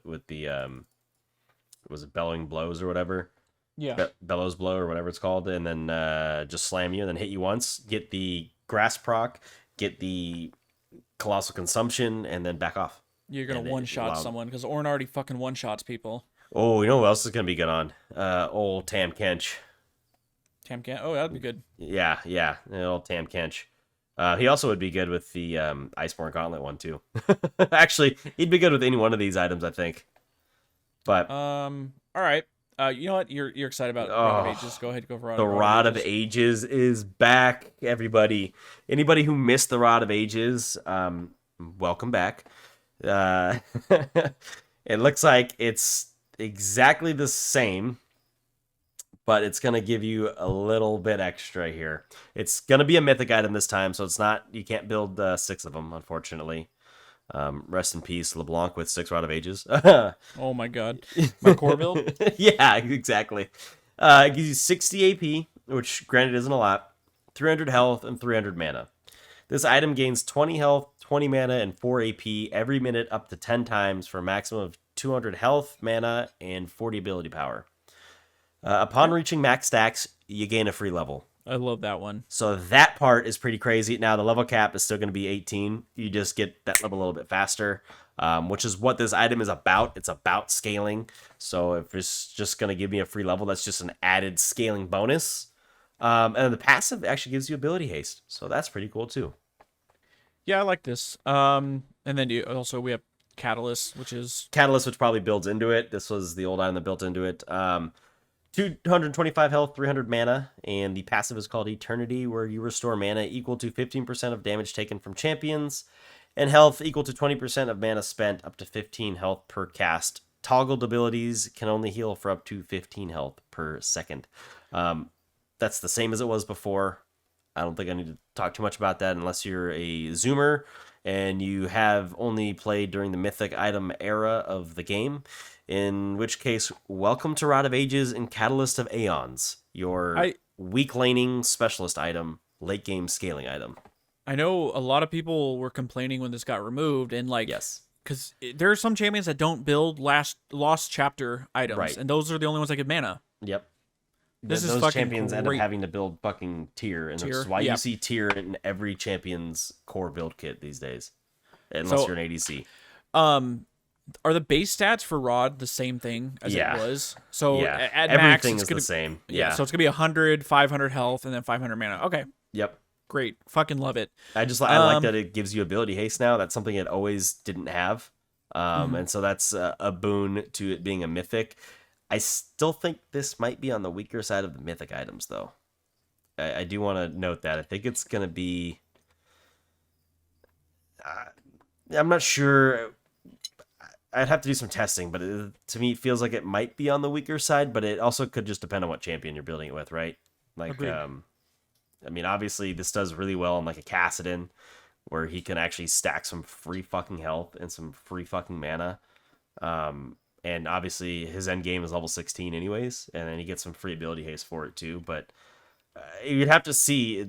was it bellowing blows or whatever, yeah. bellows blow or whatever it's called, and then just slam you and then hit you once, get the grass proc, get the colossal consumption, and then back off. You're gonna And one shot wow. someone because Ornn already fucking one shots people. Oh, you know what else is gonna be good on? Old Tam Kench. Tam can't. Oh, that'd be good. Yeah, old Tam Kench. He also would be good with the Iceborne Gauntlet one too. Actually, he'd be good with any one of these items, I think. But All right. You know what? You're excited about Rod of Oh, Ages. Go ahead, go for the Rod of Ages. Ages is back, everybody. Anybody who missed the Rod of Ages, welcome back. It looks like it's exactly the same, but it's going to give you a little bit extra here. It's going to be a mythic item this time, so it's not, you can't build 6 of them, unfortunately. Rest in peace, LeBlanc with 6 Rod of Ages. Oh my god. My core build? Yeah, exactly. It gives you 60 AP, which granted isn't a lot, 300 health, and 300 mana. This item gains 20 health, 20 mana, and 4 AP every minute up to 10 times for a maximum of 200 health, mana, and 40 ability power. Upon reaching max stacks, you gain a free level. I love that one. So that part is pretty crazy. Now, the level cap is still going to be 18. You just get that level a little bit faster, which is what this item is about. It's about scaling. So if it's just going to give me a free level, that's just an added scaling bonus. And the passive actually gives you ability haste. So that's pretty cool, too. Yeah, I like this. And then we have Catalyst, which is Catalyst, which probably builds into it. This was the old item that built into it. 225 health, 300 mana, and the passive is called Eternity, where you restore mana equal to 15% of damage taken from champions, and health equal to 20% of mana spent, up to 15 health per cast. Toggled abilities can only heal for up to 15 health per second. That's the same as it was before. I don't think I need to talk too much about that unless you're a Zoomer and you have only played during the Mythic item era of the game. In which case, welcome to Rod of Ages and Catalyst of Aeons, your weak laning specialist item, late game scaling item. I know a lot of people were complaining when this got removed, and Yes. because there are some champions that don't build lost chapter items, Right. and those are the only ones that give mana. Yep. This is Those fucking champions end up great. having to build fucking tier, and that's why yeah. you see tier in every champion's core build kit these days, unless you're an ADC. Are the base stats for Rod the same thing as it was? So Yeah, at everything max, it's is gonna, the same. Yeah, Yeah. so it's gonna be 100, 500 health, and then 500 mana. Okay, Yep. great, fucking love it. I like that it gives you ability haste now. That's something it always didn't have. And so that's a boon to it being a mythic. I still think this might be on the weaker side of the mythic items, though. I do want to note that. I think it's going to be... I'm not sure. I'd have to do some testing, but to me, it feels like it might be on the weaker side, but it also could just depend on what champion you're building it with, right? Like, Agreed. I mean, obviously, this does really well on, like, a Kassadin, where he can actually stack some free fucking health and some free fucking mana. And obviously, his end game is level 16 anyways, and then he gets some free ability haste for it too. But you'd have to see,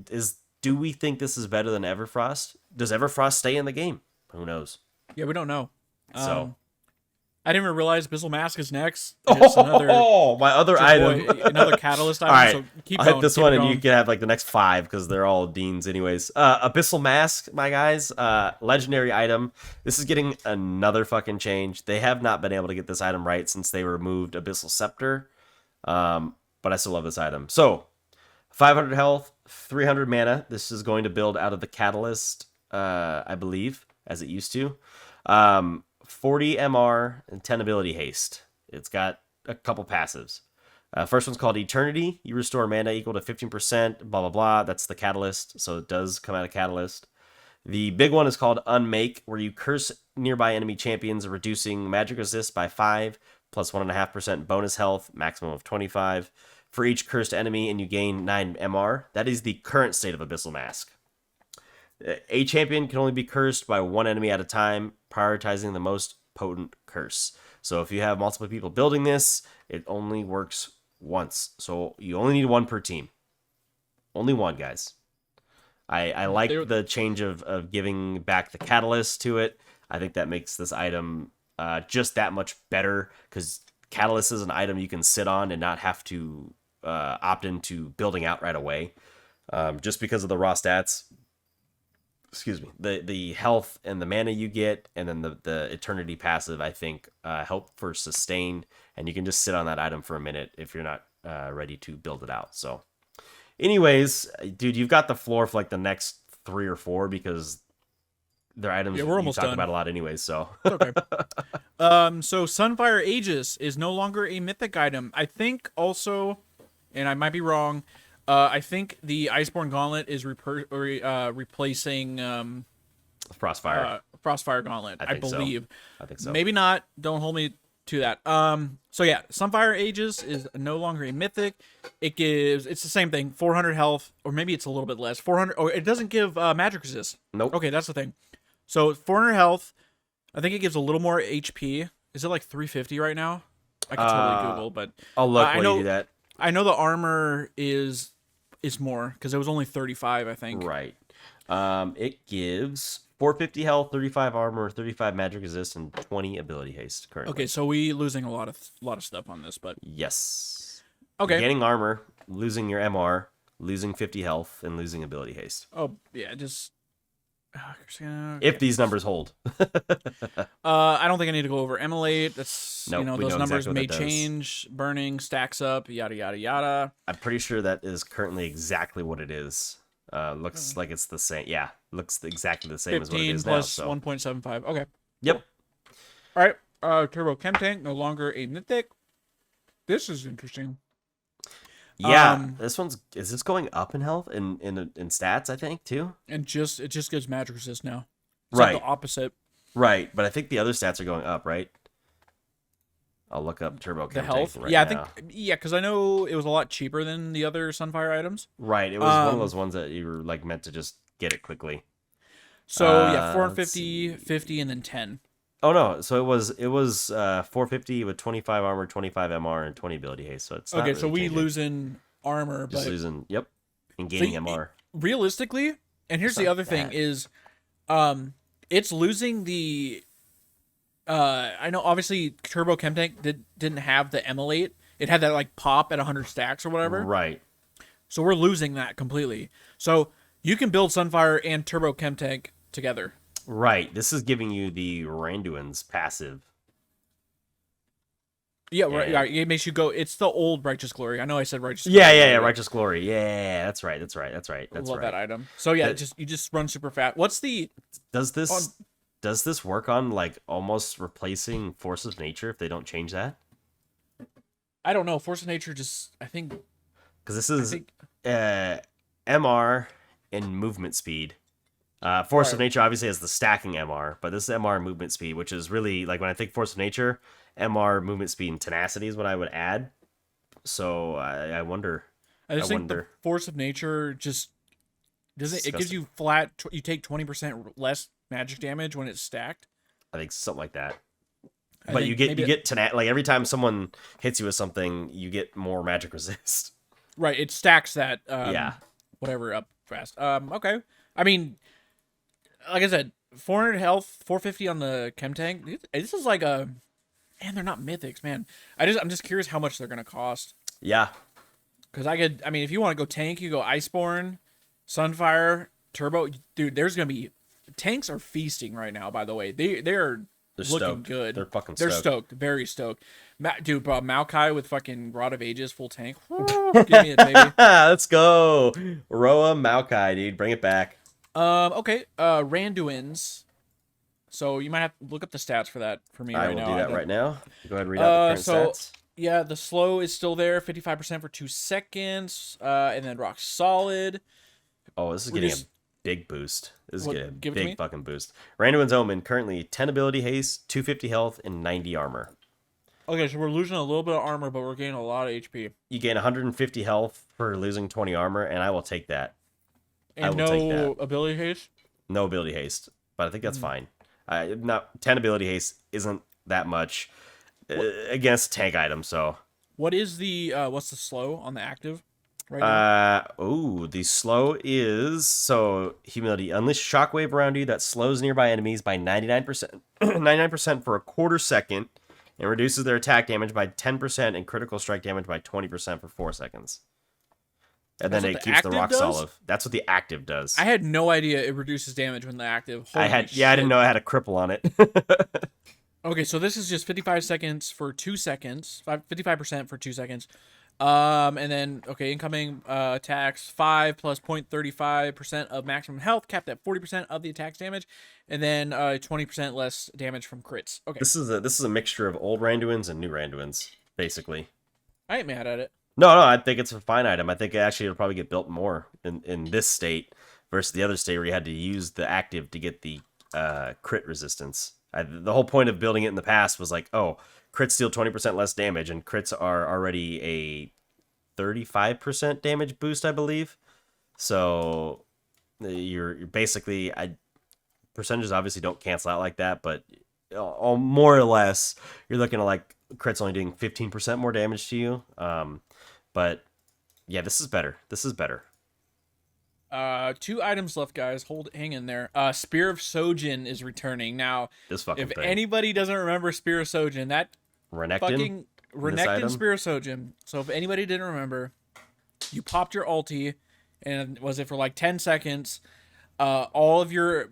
do we think this is better than Everfrost? Does Everfrost stay in the game? Who knows? Yeah, we don't know. So I didn't even realize Abyssal Mask is next. Just another Oh, my other item. another catalyst item. All right, So keep I'll going. hit this keep one, it and you going. can have like the next 5 because they're all Deans, anyways. Abyssal Mask, my guys, legendary item. This is getting another fucking change. They have not been able to get this item right since they removed Abyssal Scepter, but I still love this item. So, 500 health, 300 mana. This is going to build out of the Catalyst, I believe, as it used to. 40 MR and 10 ability haste. It's got a couple passives. First one's called Eternity. You restore mana equal to 15%, blah, blah, blah. That's the Catalyst, so it does come out of Catalyst. The big one is called Unmake, where you curse nearby enemy champions, reducing magic resist by 5, plus 1.5% bonus health, maximum of 25, for each cursed enemy, and you gain 9 MR. That is the current state of Abyssal Mask. A champion can only be cursed by one enemy at a time, prioritizing the most potent curse. So if you have multiple people building this, it only works once. So you only need one per team. Only one, guys. I like the change of giving back the catalyst to it. I think that makes this item just that much better, because catalyst is an item you can sit on and not have to opt into building out right away. Just because of the raw stats. Excuse me, the health and the mana you get, and then the eternity passive, I think help for sustain, and you can just sit on that item for a minute if you're not ready to build it out. So anyways, dude, you've got the floor for like the next 3 or 4, because they're items we're almost you talk done. about a lot anyways, so Okay. So Sunfire Aegis is no longer a mythic item. I think also, and I might be wrong, I think the Iceborne Gauntlet is replacing Frostfire Gauntlet. I believe. I think so. Maybe not. Don't hold me to that. So yeah, Sunfire Aegis is no longer a mythic. It's the same thing. 400 health, or maybe it's a little bit less. 400. Oh, it doesn't give magic resist. Nope. Okay, that's the thing. So 400 health. I think it gives a little more HP. Is it like 350 right now? I could totally Google, but I'll look I when know you do that. I know the armor is more, because it was only 35, I think. Right. It gives 450 health, 35 armor, 35 magic resist, and 20 ability haste currently. Okay, so we losing a lot of stuff on this, but yes. okay. You're gaining armor, losing your MR, losing 50 health, and losing ability haste. Oh yeah, just if these numbers hold. I don't think I need to go over Emulate. That's Nope, those numbers exactly may change. Burning stacks up, yada yada yada. I'm pretty sure that is currently exactly what it is. Looks like it's the same. Yeah, looks exactly the same as what it is now. 15 So. plus 1.75. Okay. Yep. All right. Turbo Chem Tank, no longer a mythic. This is interesting. Yeah, is this going up in health in stats? I think too. And it just gives magic resist now. It's right. like the opposite. Right, but I think the other stats are going up, right? I'll look up Turbo Chem The health. Tank right yeah, now. I think because I know it was a lot cheaper than the other Sunfire items. Right, it was one of those ones that you were like meant to just get it quickly. So yeah, 450, 50, and then 10. Oh no, so it was 450 with 25 armor, 25 MR, and 20 ability haste. So it's not okay. really So we changing. losing armor, Just but losing. Yep, and gaining MR. Realistically, and here's It's the not other thing bad. is, it's losing the. I know obviously Turbo Chem Tank didn't have the Emulate. It had that like pop at 100 stacks or whatever. Right. So we're losing that completely. So you can build Sunfire and Turbo Chem Tank together. Right. This is giving you the Randuin's passive. Yeah, right. Yeah, it makes you go. It's the old Righteous Glory. I know I said Righteous. Yeah, Glory. Righteous Glory. Yeah, that's right. That's right. Love that item. So yeah, That- you just run super fast. What's the Does this work on like almost replacing Force of Nature if they don't change that? I don't know. Force of Nature just I think Because this is think- MR and movement speed. Force of Right. Nature obviously has the stacking MR, but this is MR and movement speed, which is really like when I think Force of Nature, MR, movement speed, and tenacity is what I would add. So I wonder. I just think wonder. the Force of Nature just doesn't. It gives Disgusting. you flat. You take 20% less magic damage when it's stacked. I think something like that. I But think you get maybe like every time someone hits you with something, you get more magic resist. right. It stacks that. Yeah. Whatever up fast. Okay. I mean, like I said, 400 health, 450 on the Chem Tank. This is like a And they're not mythics, man. I'm just curious how much they're gonna cost. Yeah. Because I mean, if you want to go tank, you go Iceborne, Sunfire, Turbo. Dude, there's gonna be tanks are feasting right now. By the way, they're They're looking stoked. good. They're fucking They're stoked. stoked, very stoked. Dude, bro, Maokai with fucking Rod of Ages, full tank. Give me it, baby. Let's go. Roa Maokai, dude. Bring it back. Okay. Randuin's. So you might have to look up the stats for that for me I right will now. do that right now. Go ahead and read out the current so stats. yeah, the slow is still there, 55% for 2 seconds, and then rock solid. Oh, this is getting a big boost. This is getting a give it to me? big fucking boost. Randuin's Omen, currently 10 ability haste, 250 health, and 90 armor. Okay, so we're losing a little bit of armor, but we're gaining a lot of HP. You gain 150 health for losing 20 armor, and I will take that. And will take no that. ability haste? No ability haste, but I think that's fine. Not 10 ability haste isn't that much against tank item, so. What is the what's the slow on the active right now? The slow is so humility. Unleash shockwave around you that slows nearby enemies by 99%, 99% for a quarter second, and reduces their attack damage by 10% and critical strike damage by 20% for 4 seconds. And That's then what it the keeps the active rock does? solid. That's what the active does. I had no idea it reduces damage when the active. Holy I shit. didn't know I had a cripple on it. Okay, so this is just 55 seconds for 2 seconds, 55% for 2 seconds. And then, okay, incoming attacks, 5 plus 0.35% of maximum health, capped at 40% of the attack's damage, and then 20% less damage from crits. Okay, This is a mixture of old Randuins and new Randuins, basically. I ain't mad at it. No, I think it's a fine item. I think actually it'll probably get built more in this state versus the other state where you had to use the active to get the crit resistance. The whole point of building it in the past was like, oh, crits deal 20% less damage, and crits are already a 35% damage boost, I believe. So you're basically, percentages obviously don't cancel out like that, but more or less, you're looking at like crits only doing 15% more damage to you. But yeah, this is better. This is better. 2 items left, guys. Hang in there. Spear of Sojin is returning. Now, This fucking if thing. anybody doesn't remember Spear of Sojin, that Renekton. fucking Renekton item? Spear of Sojin. So if anybody didn't remember, you popped your ulti, and was it for like 10 seconds? All of your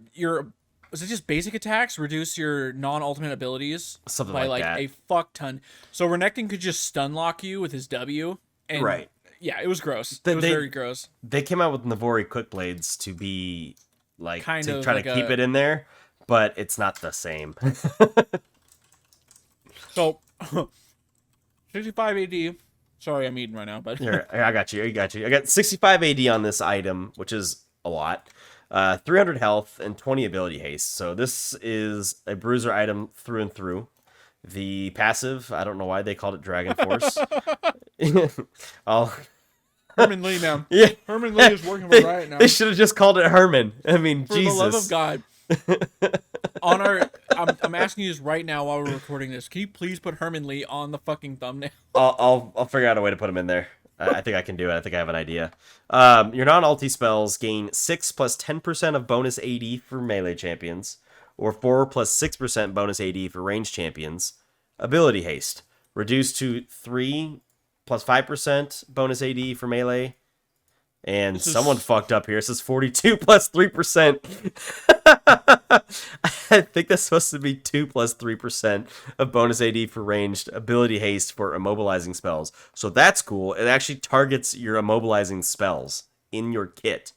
was it just basic attacks reduce your non-ultimate abilities Something by like like that. a fuck ton. So Renekton could just stun lock you with his W. And Right. Yeah, it was gross. They- It was they- very gross. They came out with Navori Quick Blades to be like Kind to of try like to keep a- it in there, but it's not the same. So 65 AD. Sorry, I'm eating right now, but Here, I got you. I got 65 AD on this item, which is a lot. 300 health and 20 ability haste. So this is a bruiser item through and through. The passive, I don't know why they called it Dragon Force. Herman Lee now. Yeah. Herman Lee is working for Riot now. They should have just called it Herman. I mean, For Jesus. the love of God. On our, I'm asking you this right now while we're recording this. Can you please put Herman Lee on the fucking thumbnail? I'll figure out a way to put him in there. I think I can do it. I think I have an idea. Your non-ulti spells gain 6 plus 10% of bonus AD for melee champions, or 4 plus 6% bonus AD for ranged champions. Ability haste. Reduced to 3 plus 5% bonus AD for melee. And This is- someone fucked up here. It says 42 plus 3%. I think that's supposed to be 2 plus 3% of bonus AD for ranged, ability haste for immobilizing spells. So that's cool. It actually targets your immobilizing spells in your kit.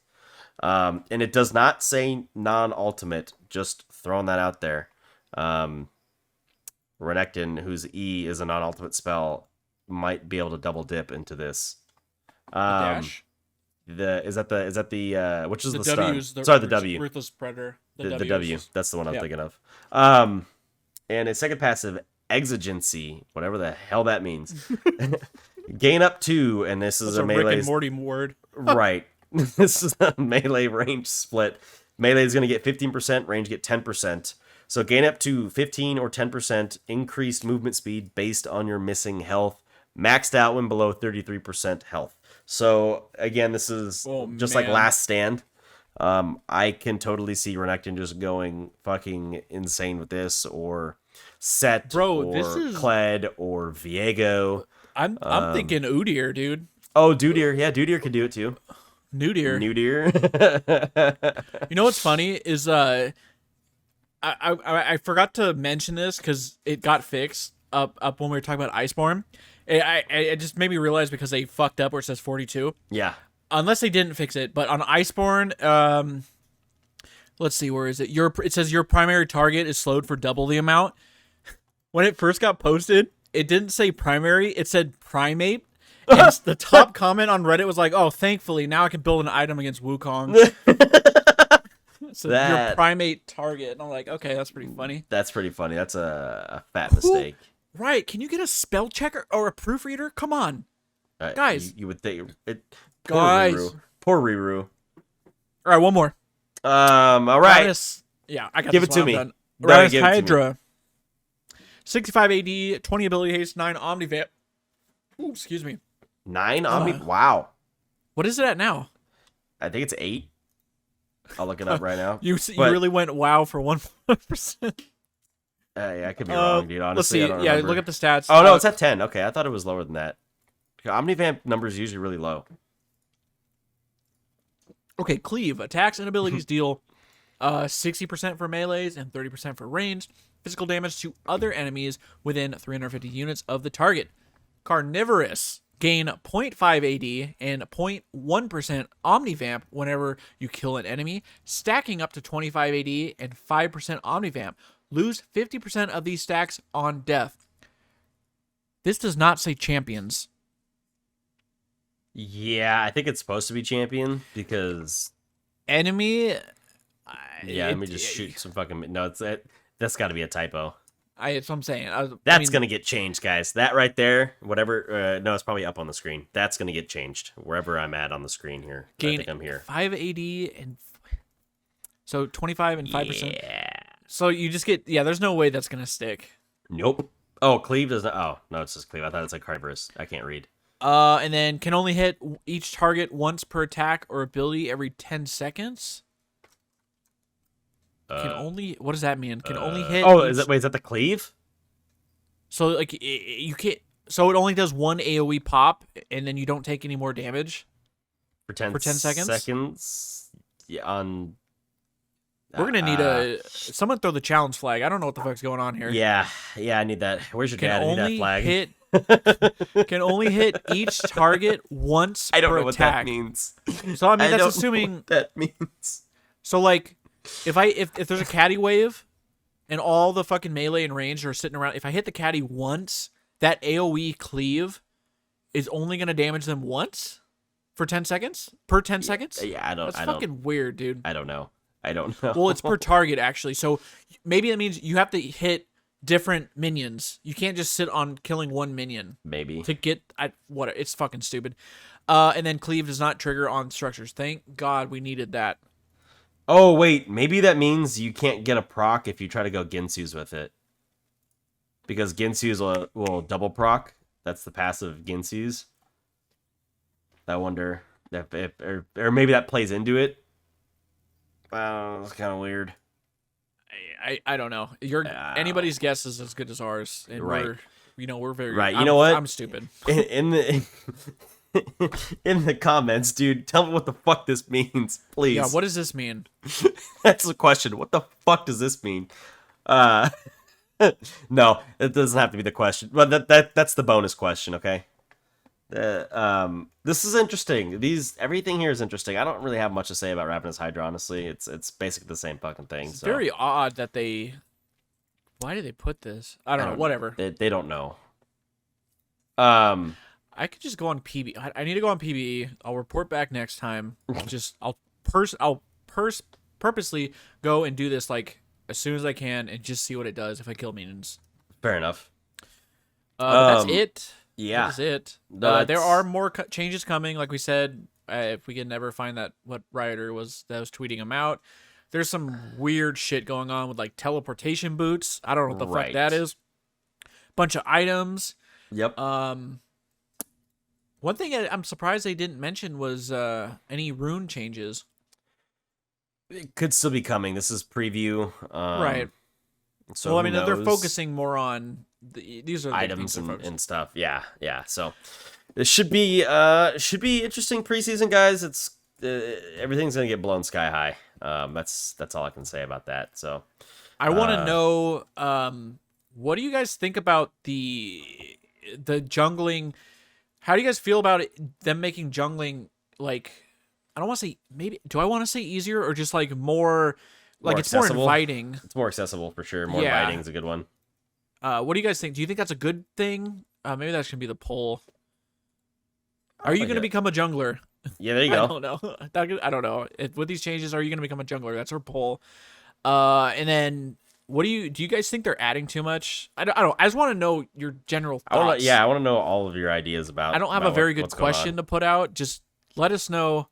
And it does not say non-ultimate, just throwing that out there. Renekton, whose E is a non-ultimate spell, might be able to double dip into this. Dash. Is that the which is the, The stun? W is the Sorry, the W. Ruthless Predator. The is W. just- That's the one I'm yeah. thinking of. And its second passive, Exigency, whatever the hell that means. Gain up 2, and this is That's a a Rick melee. and Morty word. Right. This is a melee range split. Melee is going to get 15%, range get 10%. So gain up to 15 or 10% increased movement speed based on your missing health, maxed out when below 33% health. So again, this is Oh, just like man. Last Stand. I can totally see Renekton just going fucking insane with this, or Set, Bro, this or is Kled, or Viego. I'm thinking Udyr, dude. Oh, Dudier. Yeah, Dudier could do it too. Nudier. Nudier. You know what's funny is I forgot to mention this because it got fixed up when we were talking about Iceborne. It just made me realize because they fucked up where it says 42. Yeah. Unless they didn't fix it, but on Iceborne, let's see, where is it? It says your primary target is slowed for double the amount. When it first got posted, it didn't say primary, it said primate. And the top comment on Reddit was like, "Oh, thankfully now I can build an item against Wukong." So your primate target, and I'm like, okay, that's pretty funny. That's pretty funny. That's a fat mistake. Right? Can you get a spell checker or a proofreader? Come on, guys. You would think it. Guys, Poor Riru. All right, one more. All right. Yeah, I got give this it to one. me. Done. No, Radis give it to me. Hydra. 65 AD, 20 ability haste, 9 Omnivamp. Ooh, excuse me. 9 Omni. Wow. What is it at now? I think it's 8. I'll look it up right now. You really went wow for 1%. Yeah, I could be wrong, dude. Honestly, Let's see. I don't Yeah, remember. look at the stats. Oh no, it's at 10. Okay, I thought it was lower than that. Omnivamp numbers usually really low. Okay, Cleave. Attacks and abilities deal 60% for melees and 30% for ranged. Physical damage to other enemies within 350 units of the target. Carnivorous. Gain 0.5 AD and 0.1% Omnivamp whenever you kill an enemy, stacking up to 25 AD and 5% Omnivamp. Lose 50% of these stacks on death. This does not say champions. Yeah, I think it's supposed to be champion because Enemy. yeah, let me just shoot some fucking no. That's got to be a typo. That's what I'm saying. That's gonna get changed, guys. That right there, whatever. No, it's probably up on the screen. That's gonna get changed wherever I'm at on the screen here. I think I'm here. 5 AD and so 25 and 5%. Yeah. So you just get there's no way that's gonna stick. Nope. Oh, Cleave doesn't. Oh no, it's just Cleave. I thought it's like Carnivorous. I can't read. And then can only hit each target once per attack or ability every 10 seconds. Can only what does that mean? Can only hit. Oh, is that the Cleave? So like you can't. So it only does one AOE pop, and then you don't take any more damage For 10 seconds. Seconds. Yeah. On. We're gonna need someone throw the challenge flag. I don't know what the fuck's going on here. Yeah. I need that. Where's your dad? I need that flag. Can only hit each target once per attack. I don't know what that means. So I mean that's don't assuming know what that means. So like if there's a caddy wave and all the fucking melee and range are sitting around, if I hit the caddy once, that AoE cleave is only gonna damage them once for 10 seconds? Per 10 seconds? Yeah, That's fucking weird, dude. I don't know. Well, it's per target actually. So maybe that means you have to hit different minions. You can't just sit on killing one minion. Maybe. To get it's fucking stupid. And then cleave does not trigger on structures. Thank God we needed that. Oh, wait. Maybe that means you can't get a proc if you try to go Ginsu's with it. Because Ginsu's will double proc. That's the passive Ginsu's. I wonder if or maybe that plays into it. It's kind of weird. I don't know. Anybody's guess is as good as ours, and right. we're very right. You know what? I'm stupid. In the comments, dude, tell me what the fuck this means, please. Yeah, what does this mean? That's the question. What the fuck does this mean? No, it doesn't have to be the question. But that's the bonus question, okay? This is interesting. Everything here is interesting. I don't really have much to say about Ravenous Hydra, honestly. It's basically the same fucking thing. It's very odd that they. Why did they put this? I don't know. Whatever. They don't know. I could just go on PB. I need to go on PBE. I'll report back next time. I'll purposely go and do this like as soon as I can and just see what it does if I kill minions. Fair enough. That's it. Yeah, that's it. There are more changes coming. Like we said, if we can never find what Rioter was tweeting them out. There's some weird shit going on with like teleportation boots. I don't know what the fuck that is. Bunch of items. Yep. One thing I'm surprised they didn't mention was any rune changes. it could still be coming. This is preview. Right. So Well, I who mean, they're knows? focusing more on these are the big Items things they're focusing. and stuff. Yeah, yeah. So it should be interesting preseason, guys. It's everything's gonna get blown sky high. That's all I can say about that. So I want to know, what do you guys think about the jungling? How do you guys feel about them making jungling like? I don't want to say maybe. Do I want to say easier or just like more? Like it's more accessible. inviting. It's more accessible for sure. More Yeah. inviting is a good one. What do you guys think? Do you think that's a good thing? Maybe that's gonna be the poll. Are you like gonna it. become a jungler? Yeah, there you I go. don't know. I don't know. With these changes, are you gonna become a jungler? That's our poll. And then what do you guys think they're adding too much? I don't. I just want to know your general thoughts. I want to know all of your ideas about. I don't have about a very good what's going on. question to put out. Just let us know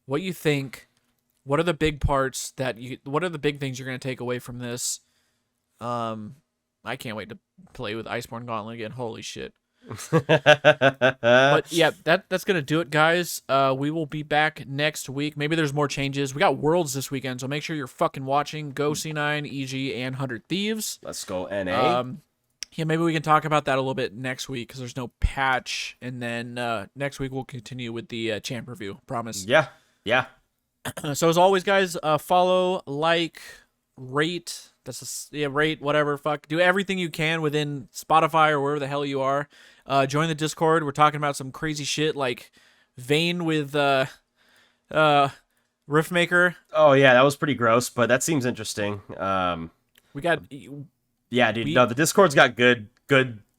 what you think. What are the big parts that you? What are the big things you're gonna take away from this? I can't wait to play with Iceborne Gauntlet again. Holy shit! But yeah, that's gonna do it, guys. We will be back next week. Maybe there's more changes. We got Worlds this weekend, so make sure you're fucking watching. Go C9, EG, and 100 Thieves. Let's go NA. Yeah, maybe we can talk about that a little bit next week because there's no patch, and then next week we'll continue with the champ review. Promise. Yeah, yeah. So as always, guys, follow, like, rate. Rate whatever. Fuck, do everything you can within Spotify or wherever the hell you are. Join the Discord. We're talking about some crazy shit like Vayne with Riftmaker. Oh yeah, that was pretty gross, but that seems interesting. We got Yeah, dude. No, the Discord's got good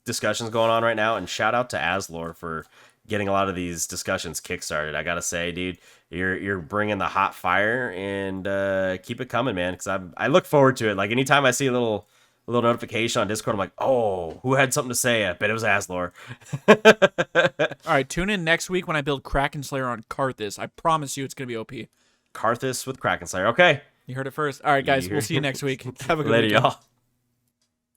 discussions going on right now, and shout out to Aslor for getting a lot of these discussions kickstarted. I gotta say, dude, you're bringing the hot fire, and keep it coming, man. Because I look forward to it. Like anytime I see a little notification on Discord, I'm like, oh, who had something to say? I bet it was Aslor. all right. Tune in next week when I build Kraken Slayer on Karthus. I promise you, it's gonna be OP. Karthus with Kraken Slayer. Okay. You heard it first. All right, guys. We'll see you next week. Have a good Later, weekend. y'all.